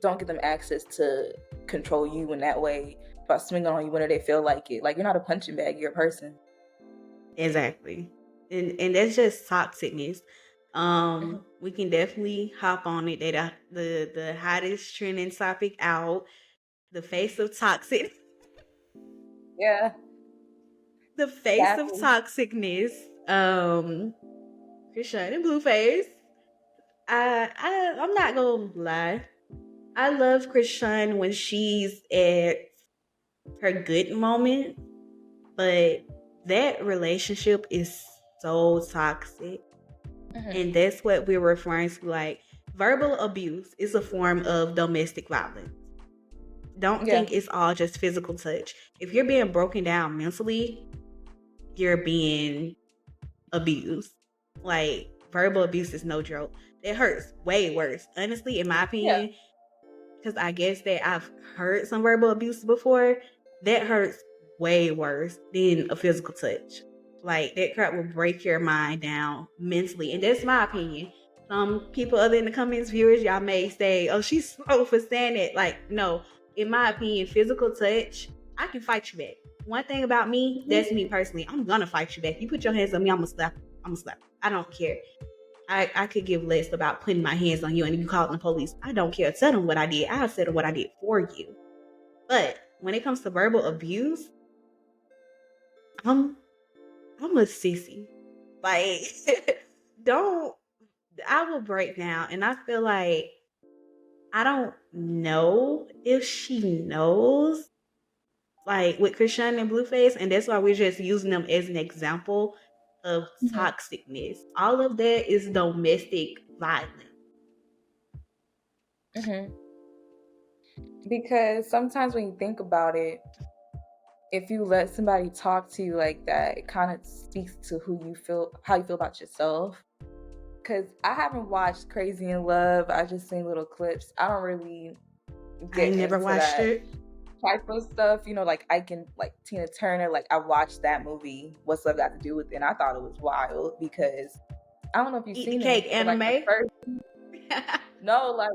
don't give them access to control you in that way by swinging on you whenever they feel like it. Like, you're not a punching bag, you're a person. Exactly. And that's just toxicness. Mhm. We can definitely hop on it. That the hottest trending topic out, the face of toxic, Yeah, the face of exactly. toxicness. Krishan and Blueface. I'm not gonna lie. I love Krishan when she's at her good moment, but that relationship is so toxic. And that's what we're referring to. Like, verbal abuse is a form of domestic violence. Don't Yeah, think it's all just physical touch. If you're being broken down mentally, you're being abused. Like, verbal abuse is no joke. It hurts way worse. Honestly, in my yeah, opinion, because I guess that I've heard some verbal abuse before, that hurts way worse than a physical touch. Like, that crap will break your mind down mentally. And that's my opinion. Some people other in the comments, viewers, y'all may say, oh, she's slow for saying it. Like, no, in my opinion, physical touch, I can fight you back. One thing about me, that's me personally, I'm gonna fight you back. You put your hands on me, I'm gonna slap. I'm gonna slap. I don't care. I could give less about putting my hands on you and you calling the police. I don't care. Tell them what I did. I'll tell them what I did for you. But when it comes to verbal abuse, I'm a sissy. Like, don't, I will break down. And I feel like I don't know if she knows, like with Krishan and Blueface, and that's why we're just using them as an example of toxicness. All of that is domestic violence. because sometimes when you think about it, if you let somebody talk to you like that, it kind of speaks to how you feel about yourself. Because I haven't watched Crazy in Love. I just seen little clips. I don't really I get ain't never into watched that. it. type of stuff, like I can like Tina Turner, like I watched that movie, What's Love Got to Do with It, and I thought it was wild because I don't know if you've Eat the seen cake it, but like the anime. first no, like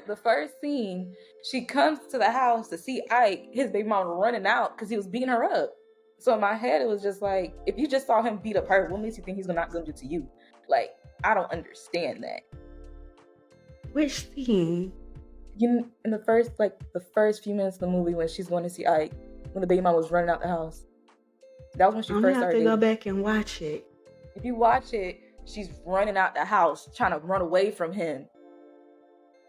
the first scene, she comes to the house to see Ike, his baby mama running out because he was beating her up. So in my head, it was just like, if you just saw him beat up her, what makes you think he's not going to do to you? Like, I don't understand that. Which scene? In the first few minutes of the movie when she's going to see Ike, when the baby mama was running out the house, that was when she I'm first gonna have started to go dating. back and watch it. If you watch it, she's running out the house trying to run away from him.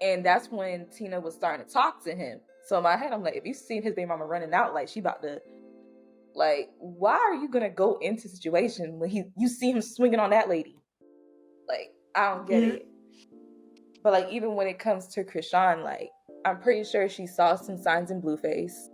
And that's when Tina was starting to talk to him. So in my head, I'm like, if you seen his baby mama running out, like she about to, like, why are you gonna go into a situation when you see him swinging on that lady? Like, I don't get Yeah. it. But like, even when it comes to Krishan, like, I'm pretty sure she saw some signs in Blueface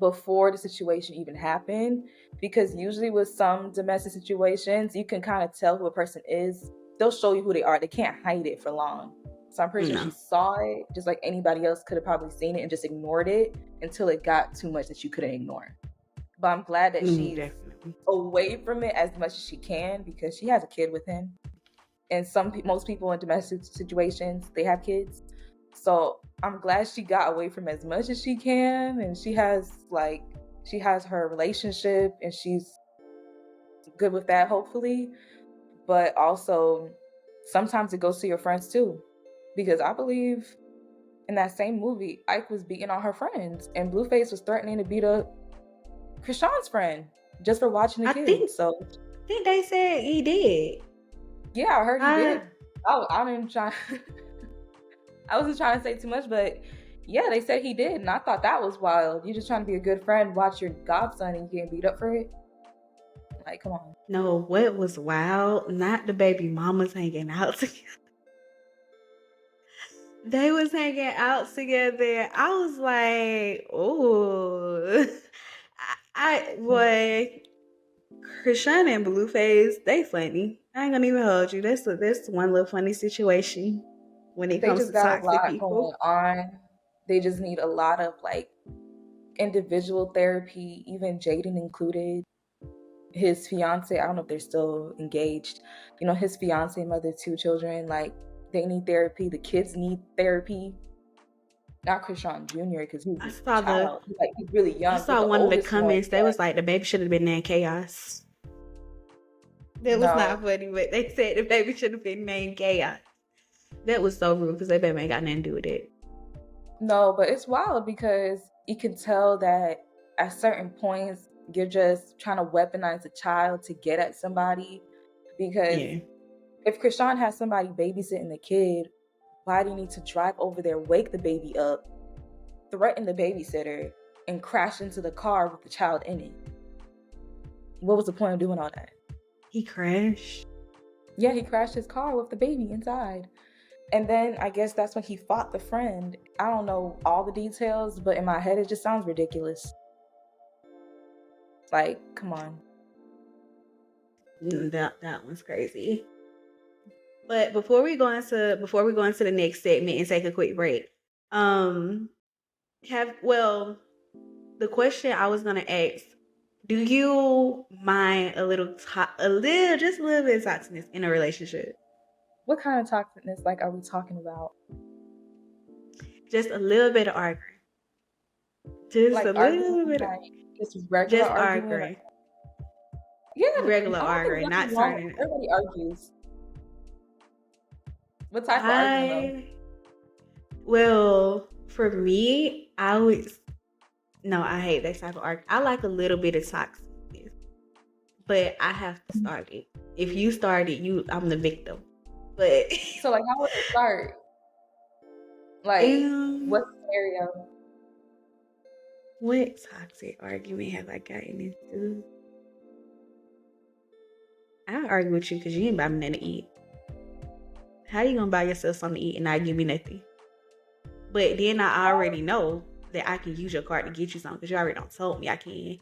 before the situation even happened, because usually with some domestic situations, you can kind of tell who a person is. They'll show you who they are. They can't hide it for long. So I'm pretty sure she saw it just like anybody else could have probably seen it and just ignored it until it got too much that you couldn't ignore. But I'm glad that she's Definitely. away from it as much as she can, because she has a kid with him. And most people in domestic situations, they have kids. So I'm glad she got away from as much as she can, and she has her relationship and she's good with that, hopefully. But also sometimes it goes to your friends too, because I believe in that same movie, Ike was beating on her friends and Blueface was threatening to beat up Krishan's friend just for watching the I kids. So think they said he did. yeah, I heard he did. I didn't try. I wasn't trying to say too much, but yeah, they said he did, and I thought that was wild. You just trying to be a good friend, watch your godson, and you getting beat up for it? Like, come on. No, what was wild? Not the baby mamas hanging out together. They was hanging out together. I was like, oh, boy, Krishan and Blueface, they funny. I ain't gonna even hold you. That's one little funny situation when it They comes just to got a toxic lot people. going on. They just need a lot of like individual therapy, even Jaden included. His fiance, I don't know if they're still engaged. His fiance, mother, 2 children, like they need therapy. The kids need therapy. Not Krishan Jr. because he's I a saw child. He's really I young. But saw the one of the oldest one, comments. They was like, the baby should have been named Chaos. That was no, not funny, but they said the baby should have been named Chaos. That was so rude because that baby ain't got nothing to do with it. no, but it's wild because you can tell that at certain points you're just trying to weaponize a child to get at somebody. Because Yeah. if Krishan has somebody babysitting the kid, why do you need to drive over there, wake the baby up, threaten the babysitter, and crash into the car with the child in it? What was the point of doing all that? He crashed. Yeah, he crashed his car with the baby inside. And then I guess that's when he fought the friend. I don't know all the details, but in my head it just sounds ridiculous. Like, come on. That one's crazy. But before we go into the next segment and take a quick break, the question I was gonna ask: do you mind just a little bit of toxicness in a relationship? What kind of toxicness are we talking about? Just a little bit of arguing. Just Like a little arguing, bit. just regular Just arguing. arguing. Yeah, Regular I don't think arguing, nothing not wrong. turning. Everybody argues. What type of argument Well, for me, I hate that type of argument. I like a little bit of toxicness, but I have to start it. If you start it, I'm the victim. But So how would it start? What scenario? What toxic argument have I gotten into? I argue with you because you ain't buy me nothing to eat. How you gonna buy yourself something to eat and not give me nothing? But then I already know that I can use your card to get you something because you already done told me I can.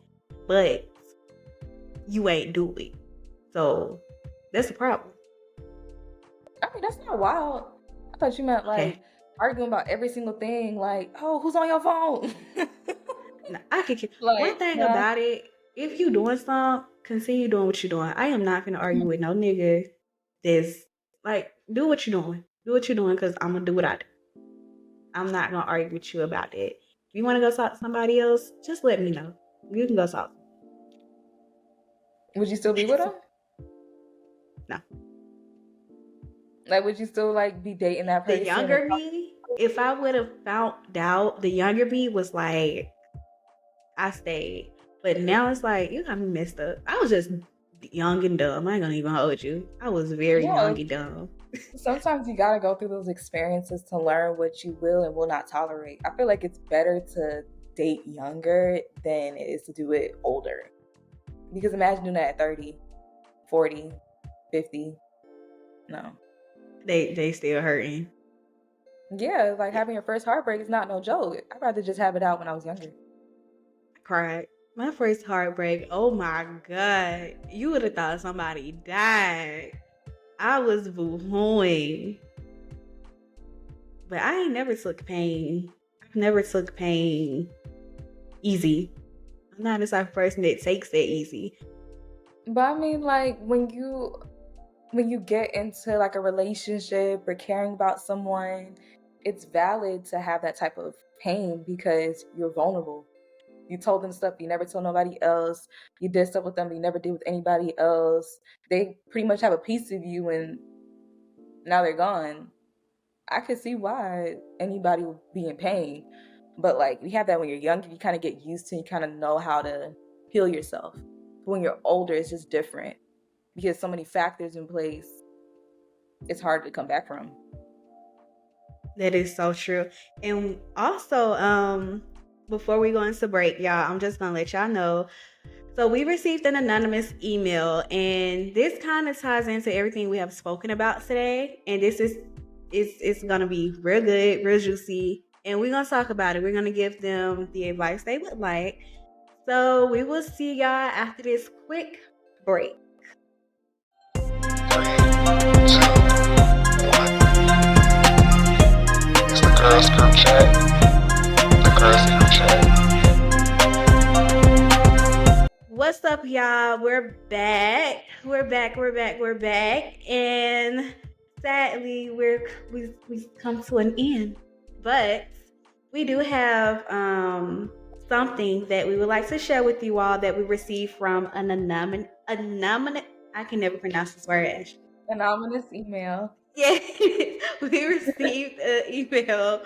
But you ain't do it. So that's the problem. I mean, that's not wild. I thought you meant Okay. arguing about every single thing. Like, oh, who's on your phone? Nah, I could. One Like, thing nah. about it, if you doing something, continue doing what you're doing. I am not gonna argue with no nigga that's like, do what you're doing. Do what you're doing, because I'm gonna do what I do. I'm not gonna argue with you about that. If you want to go talk to somebody else, just let me know. You can go talk. Would you still be with him? No. Like, would you still like be dating that person? The younger me, if I would have found out, the younger me was like, I stayed. But now it's like, you got me messed up. I was just young and dumb. I ain't gonna even hold you. I was very young and dumb. Sometimes you gotta go through those experiences to learn what you will and will not tolerate. I feel like it's better to date younger than it is to do it older. Because imagine doing that at 30, 40, 50. No. They still hurting. Yeah, like having your first heartbreak is not no joke. I'd rather just have it out when I was younger. I cried. My first heartbreak. Oh my God. You would have thought somebody died. I was boo-hooing. But I ain't never took pain. I've never took pain easy. I'm not the type of person that takes it easy. But I mean, like when you get into like a relationship or caring about someone, it's valid to have that type of pain because you're vulnerable. You told them stuff you never told nobody else. You did stuff with them you never did with anybody else. They pretty much have a piece of you and now they're gone. I could see why anybody would be in pain. But like you have that when you're younger, you kind of get used to, you kind of know how to heal yourself. But when you're older, it's just different because so many factors in place, it's hard to come back from. That is so true. And also, before we go into break, y'all, I'm just gonna let y'all know. So we received an anonymous email, and this kind of ties into everything we have spoken about today. And this is it's gonna be real good, real juicy, and we're gonna talk about it. We're gonna give them the advice they would like. So we will see y'all after this quick break. 3, 2, 1. It's the girls group chat. The girls group chat. What's up, y'all? We're back. And sadly, we've come to an end. But we do have something that we would like to share with you all that we received from an anonymous. I can never pronounce this word, actually. Anonymous email. Yeah, we received an email,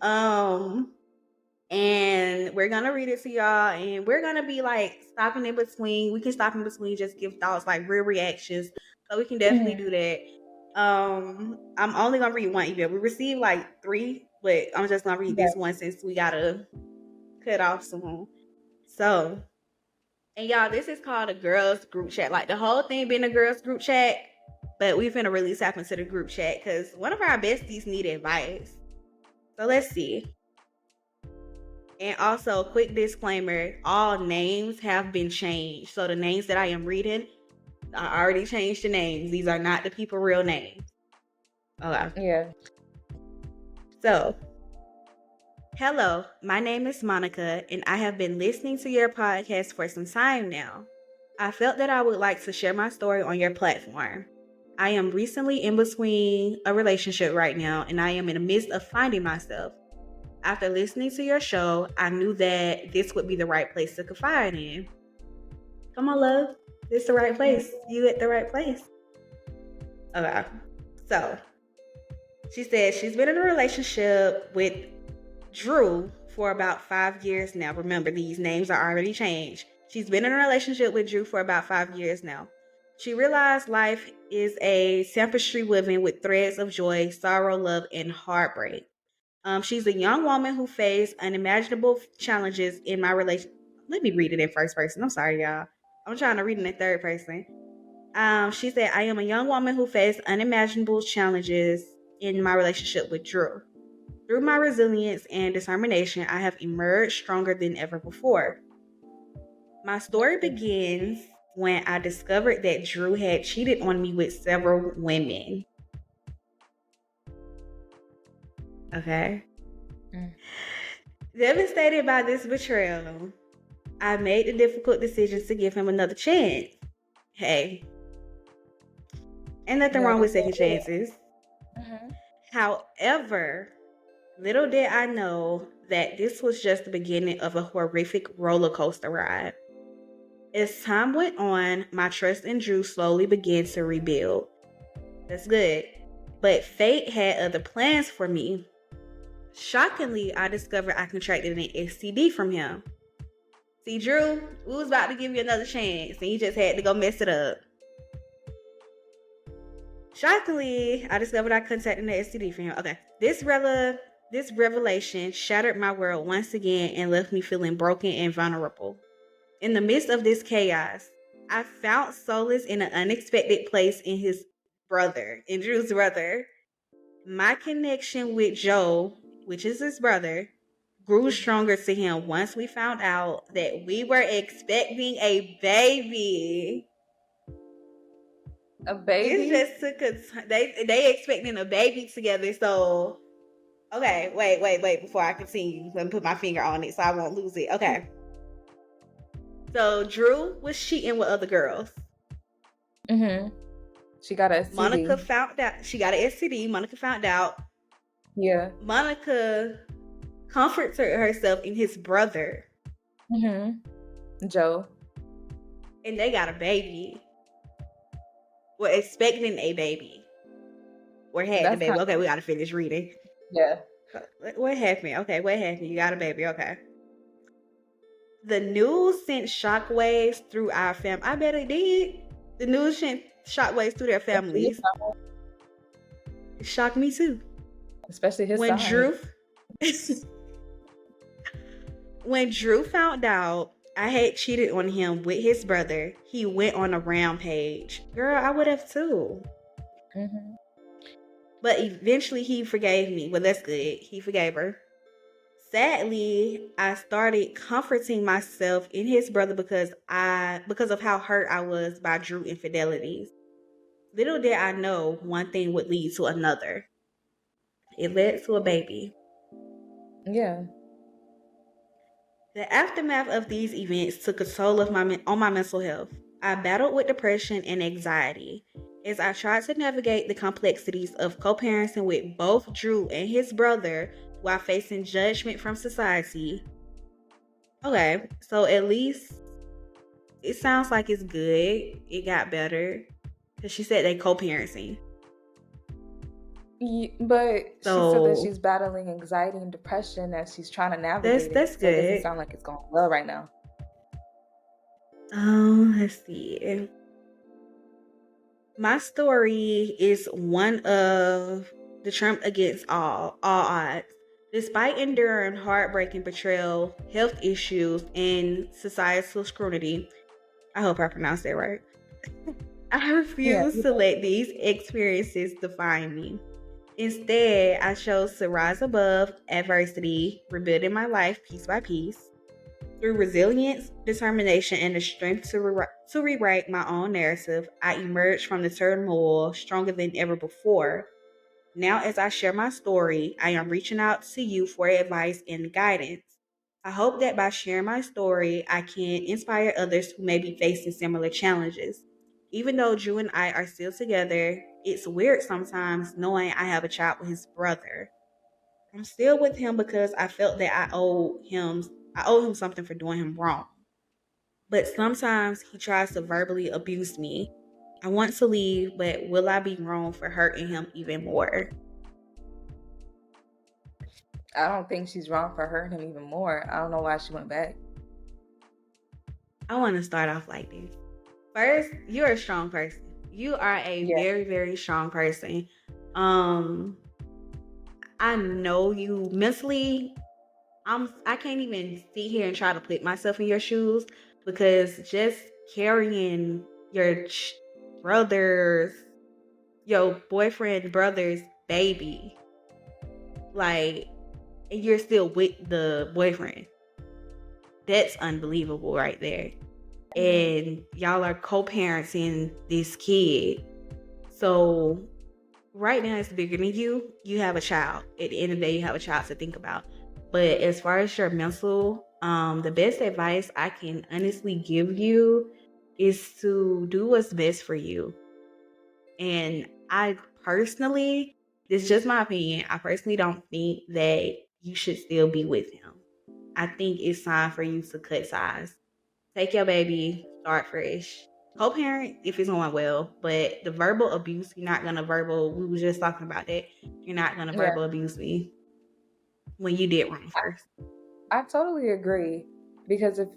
and we're gonna read it to y'all, and we're gonna be like stopping in between. We can stop in between, just give thoughts, like real reactions. So we can definitely do that. I'm only gonna read one email. We received like 3, but I'm just gonna read this one since we gotta cut off soon. So, and y'all, this is called a girls group chat. Like the whole thing being a girls group chat. But we finna really tap into the group chat because one of our besties need advice. So let's see. And also, quick disclaimer, all names have been changed. So the names that I am reading, I already changed the names. These are not the people's real names. Okay. Yeah. So, hello, my name is Monica, and I have been listening to your podcast for some time now. I felt that I would like to share my story on your platform. I am recently in between a relationship right now, and I am in the midst of finding myself. After listening to your show, I knew that this would be the right place to confide in. Come on, love. This is the right place. You at the right place. Okay. So, she said she's been in a relationship with Drew for about 5 years now. Remember, these names are already changed. She's been in a relationship with Drew for about 5 years now. She realized life is a tapestry woven with threads of joy, sorrow, love, and heartbreak. She's a young woman who faced unimaginable challenges in my relation. Let me read it in first person. I'm sorry, y'all. I'm trying to read it in third person. She said, I am a young woman who faced unimaginable challenges in my relationship with Drew. Through my resilience and determination, I have emerged stronger than ever before. My story begins when I discovered that Drew had cheated on me with several women. Okay. Mm. Devastated by this betrayal, I made the difficult decision to give him another chance. Hey, ain't nothing Yeah, wrong with that's second it. chances. Mm-hmm. However, little did I know that this was just the beginning of a horrific roller coaster ride. As time went on, my trust in Drew slowly began to rebuild. That's good. But fate had other plans for me. Shockingly, I discovered I contracted an STD from him. See, Drew, we was about to give you another chance, and you just had to go mess it up. Shockingly, I discovered I contracted an STD from him. Okay, this revelation shattered my world once again and left me feeling broken and vulnerable. In the midst of this chaos, I found solace in an unexpected place in Drew's brother. My connection with Joe, which is his brother, grew stronger to him once we found out that we were expecting a baby. A baby? It just took they expecting a baby together. So okay, wait before I continue. Let me put my finger on it so I won't lose it. Okay. So Drew was cheating with other girls. Mm-hmm. She got a STD. Monica found out she got an STD. Monica found out. Yeah. Monica comforted herself in his brother. Mm-hmm. Joe. And they got a baby. We're expecting a baby. Or had the baby. Okay, we gotta finish reading. Yeah. What happened? Okay, what happened? You got a baby. Okay. The news sent shockwaves through our family. I bet it did. The news sent shockwaves through their families. It shocked me too. Especially his when side. When Drew found out I had cheated on him with his brother, he went on a rampage. Girl, I would have too. Mm-hmm. But eventually he forgave me. Well, that's good. He forgave her. Sadly, I started comforting myself in his brother because of how hurt I was by Drew infidelities. Little did I know one thing would lead to another. It led to a baby. Yeah. The aftermath of these events took a toll on my mental health. I battled with depression and anxiety as I tried to navigate the complexities of co-parenting with both Drew and his brother while facing judgment from society. Okay, so at least it sounds like it's good. It got better because she said they co-parenting. Yeah, but she said that she's battling anxiety and depression as she's trying to navigate that's it. good. So it doesn't sound like it's going well right now. Let's see. My story is one of the trump against all odds. Despite enduring heartbreaking betrayal, health issues, and societal scrutiny, I hope I pronounced that right. I refuse to let these experiences define me. Instead, I chose to rise above adversity, rebuilding my life piece by piece. Through resilience, determination, and the strength to rewrite my own narrative, I emerged from the turmoil stronger than ever before. Now, as I share my story, I am reaching out to you for advice and guidance. I hope that by sharing my story, I can inspire others who may be facing similar challenges. Even though Drew and I are still together, it's weird sometimes knowing I have a child with his brother. I'm still with him because I felt that I owe him something for doing him wrong. But sometimes he tries to verbally abuse me. I want to leave, but will I be wrong for hurting him even more? I don't think she's wrong for hurting him even more. I don't know why she went back. I want to start off like this. First, you're a strong person. You are a very, very strong person. I know you mentally. I can't even sit here and try to put myself in your shoes because just carrying your boyfriend brother's baby, like, and you're still with the boyfriend. That's unbelievable right there. And y'all are co-parenting this kid. So right now it's bigger than you. You have a child. At the end of the day, you have a child to think about. But as far as your mental, the best advice I can honestly give you is to do what's best for you. And I personally, this is just my opinion, I personally don't think that you should still be with him. I think it's time for you to cut ties. Take your baby, start fresh. Co-parent if it's going well, but the verbal abuse, you're not gonna verbal. We were just talking about that. You're not gonna Yeah, verbal abuse me when you did wrong first. I totally agree because if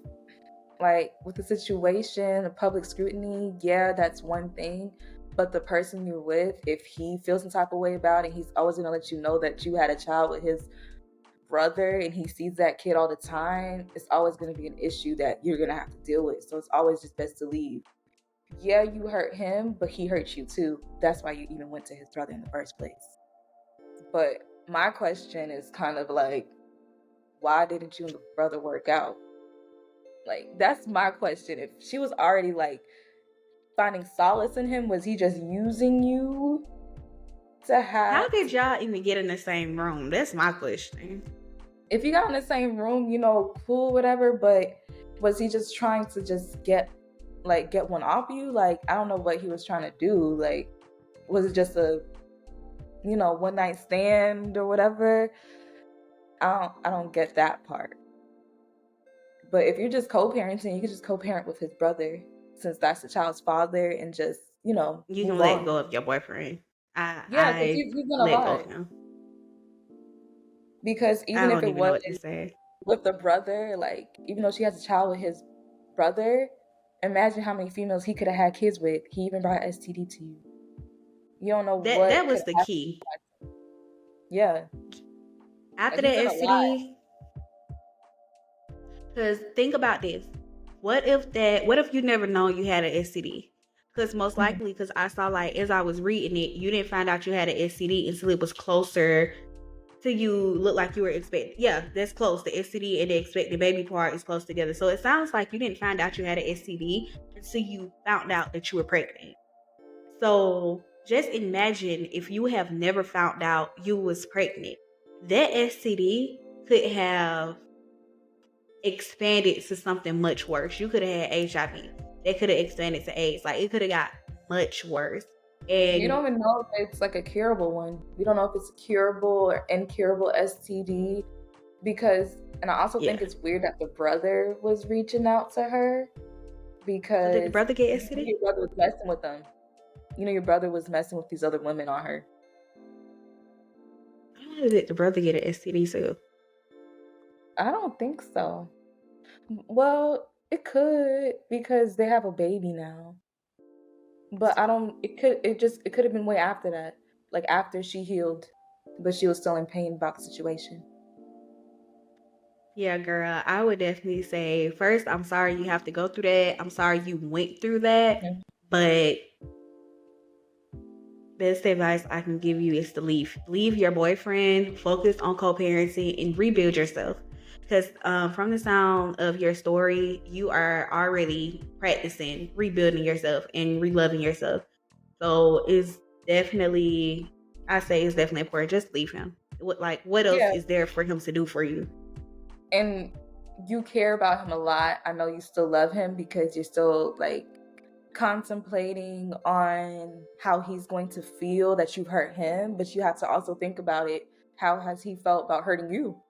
like with the situation, the public scrutiny, yeah, that's one thing. But the person you're with, if he feels some type of way about it, he's always gonna let you know that you had a child with his brother and he sees that kid all the time, it's always gonna be an issue that you're gonna have to deal with. So it's always just best to leave. Yeah, you hurt him, but he hurt you too. That's why you even went to his brother in the first place. But my question is kind of like, why didn't you and the brother work out? Like, that's my question. If she was already like finding solace in him, was he just using you to How have? did y'all even get in the same room? That's my question. If you got in the same room, cool, whatever. But was he just trying to just get one off you? Like, I don't know what he was trying to do. Like, was it just a one night stand or whatever? I don't get that part. But if you're just co-parenting, you could just co-parent with his brother, since that's the child's father, and just You can move let on. go of your boyfriend. Yeah, because I he's gonna let go lie. of him. Because I even if don't it even know what to wasn't say. with the brother, like even though she has a child with his brother, imagine how many females he could have had kids with. He even brought STD to you. You don't know That what could was the have key. happened. Yeah, After like he's that gonna lie. STD, because think about this. What if you never known you had an STD? Because most Mhm. likely, because I saw like as I was reading it, you didn't find out you had an STD until it was closer to you look like you were expecting. Yeah, that's close. The STD and the expected baby part is close together. So it sounds like you didn't find out you had an STD until you found out that you were pregnant. So just imagine if you have never found out you was pregnant. That STD could have expanded to something much worse. You could have had HIV. That could have expanded to AIDS. Like it could have got much worse. You And don't even know if it's like a curable one. You don't know if it's a curable or incurable STD and I also think yeah. it's weird that the brother was reaching out to her So did the because brother get you know STD? your brother was messing with them. You know your brother was messing with these other women on her. How did the brother get an STD too? I don't think so. Well, it could because they have a baby now. But I don't it could have been way after that. Like after she healed, but she was still in pain about the situation. Yeah, girl, I would definitely say first, I'm sorry you have to go through that. I'm sorry you went through that. Mhm. But best advice I can give you is to leave. Leave your boyfriend, focus on co-parenting, and rebuild yourself. Because from the sound of your story, you are already practicing rebuilding yourself and reloving yourself. So it's definitely, I say it's definitely important. Just leave him. What else Yeah, is there for him to do for you? and you care about him a lot. I know you still love him because you're still like contemplating on how he's going to feel that you've hurt him, but you have to also think about it. How has he felt about hurting you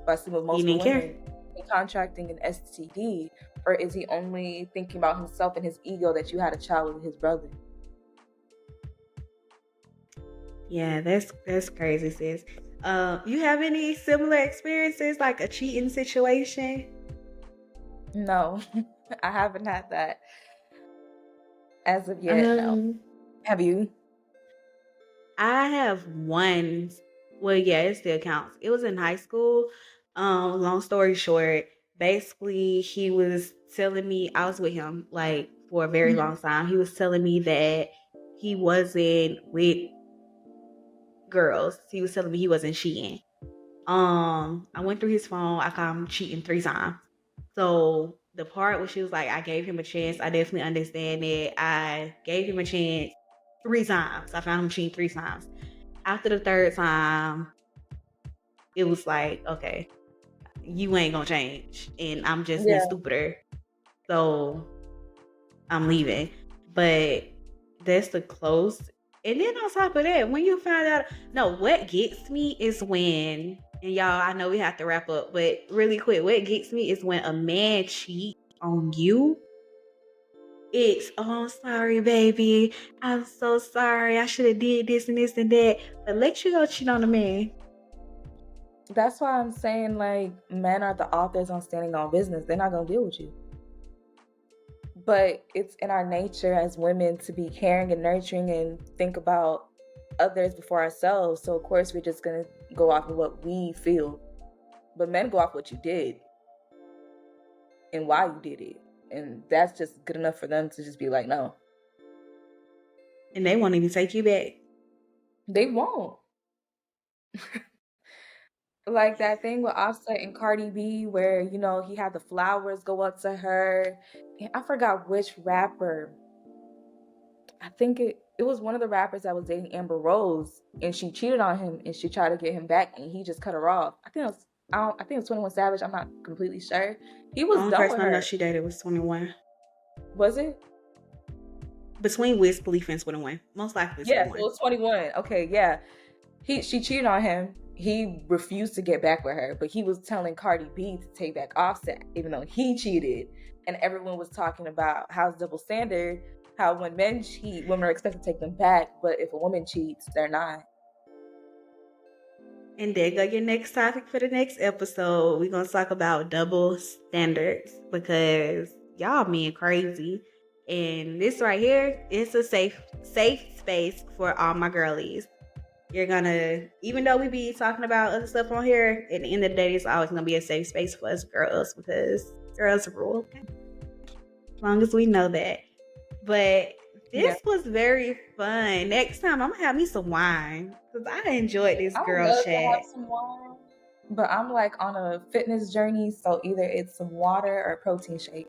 by sleeping with He multiple didn't care. women and contracting an STD? Or is he only thinking about himself and his ego that you had a child with his brother? Yeah, that's crazy, sis. You have any similar experiences, like a cheating situation? No, I haven't had that as of yet. No. Um, Have you? I have one. Well, yeah, it still counts. It was in high school. Long story short, basically he was telling me I was with him like for a very Mhm. long time. He was telling me that he wasn't with girls. He was telling me he wasn't cheating. I went through his phone. I caught him cheating 3 times. So the part where she was like, I gave him a chance. I definitely understand it. I gave him a chance. 3 times. I found him cheating 3 times. After the 3rd time, it was like, okay, you ain't gonna change, and I'm just getting Yeah. stupider. So I'm leaving. But that's the close. And then on top of that, when you find out, no, what gets me is when, and y'all, I know we have to wrap up, but really quick, what gets me is when a man cheats on you. It's, oh, I'm sorry, baby. I'm so sorry. I should have did this and this and that. But let you go cheat on a man. That's why I'm saying, like, men are the authors on standing on business. They're not gonna deal with you. But it's in our nature as women to be caring and nurturing and think about others before ourselves. So of course we're just gonna go off of what we feel. But men go off what you did and why you did it. And that's just good enough for them to just be like, no. And they won't even take you back. They won't. Like that thing with Offset and Cardi B where, you know, he had the flowers go up to her. And I forgot which rapper. I think it was one of the rappers that was dating Amber Rose, and she cheated on him, and she tried to get him back, and he just cut her off. I think it was 21 Savage. I'm not completely sure. He was The only done person with I know her. she dated was 21. Was it? Between Wiz Khalifa and 21. Most likely Yeah, 21. so it was 21. Okay, yeah. She cheated on him. He refused to get back with her, but he was telling Cardi B to take back Offset, even though he cheated. And everyone was talking about how's double standard, how when men cheat, women are expected to take them back, but if a woman cheats, they're not. And there go your next topic for the next episode. We're gonna talk about double standards because y'all being crazy. And this right here is a safe space for all my girlies. You're gonna, even though we be talking about other stuff on here, at the end of the day, it's always gonna be a safe space for us girls because girls rule. Okay? As long as we know that. But this was very fun. Next time I'm gonna have me some wine because I enjoyed this I would girl love to chat. have some wine, but I'm like on a fitness journey, so either it's some water or a protein shake.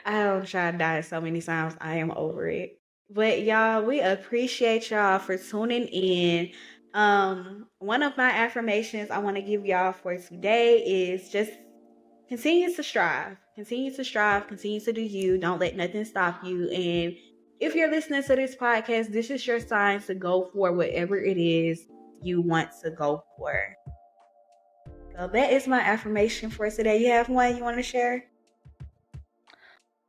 I have tried diet so many times. I am over it. But y'all, we appreciate y'all for tuning in. One of my affirmations I want to give y'all for today is just continue to strive. Continue to strive. Continue to do you. Don't let nothing stop you. And if you're listening to this podcast, this is your sign to go for whatever it is you want to go for. So that is my affirmation for today. You have one you want to share?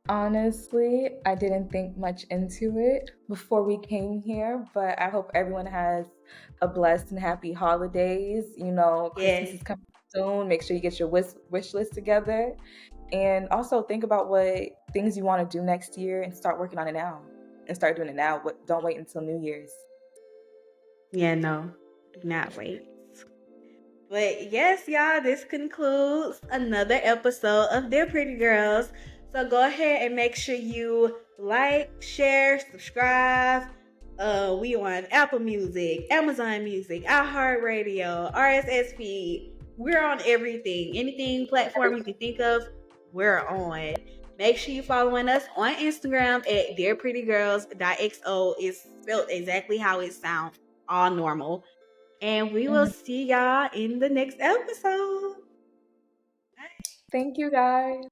Honestly, I didn't think much into it before we came here, but I hope everyone has a blessed and happy holidays. You know, Christmas is coming soon. Make sure you get your wish list together. And also think about what things you want to do next year and start working on it now. And start doing it now. Don't wait until New Year's. Yeah, no, do not wait. But yes, y'all, this concludes another episode of Dear Pretty Girls. So go ahead and make sure you like, share, subscribe. We on Apple Music, Amazon Music, iHeartRadio, RSS feed. We're on everything. Anything platform you can think of, we're on. Make sure you following us on Instagram at dearprettygirls.xo. It's spelled exactly how it sounds, all normal. And we will see y'all in the next episode. Thank you, guys.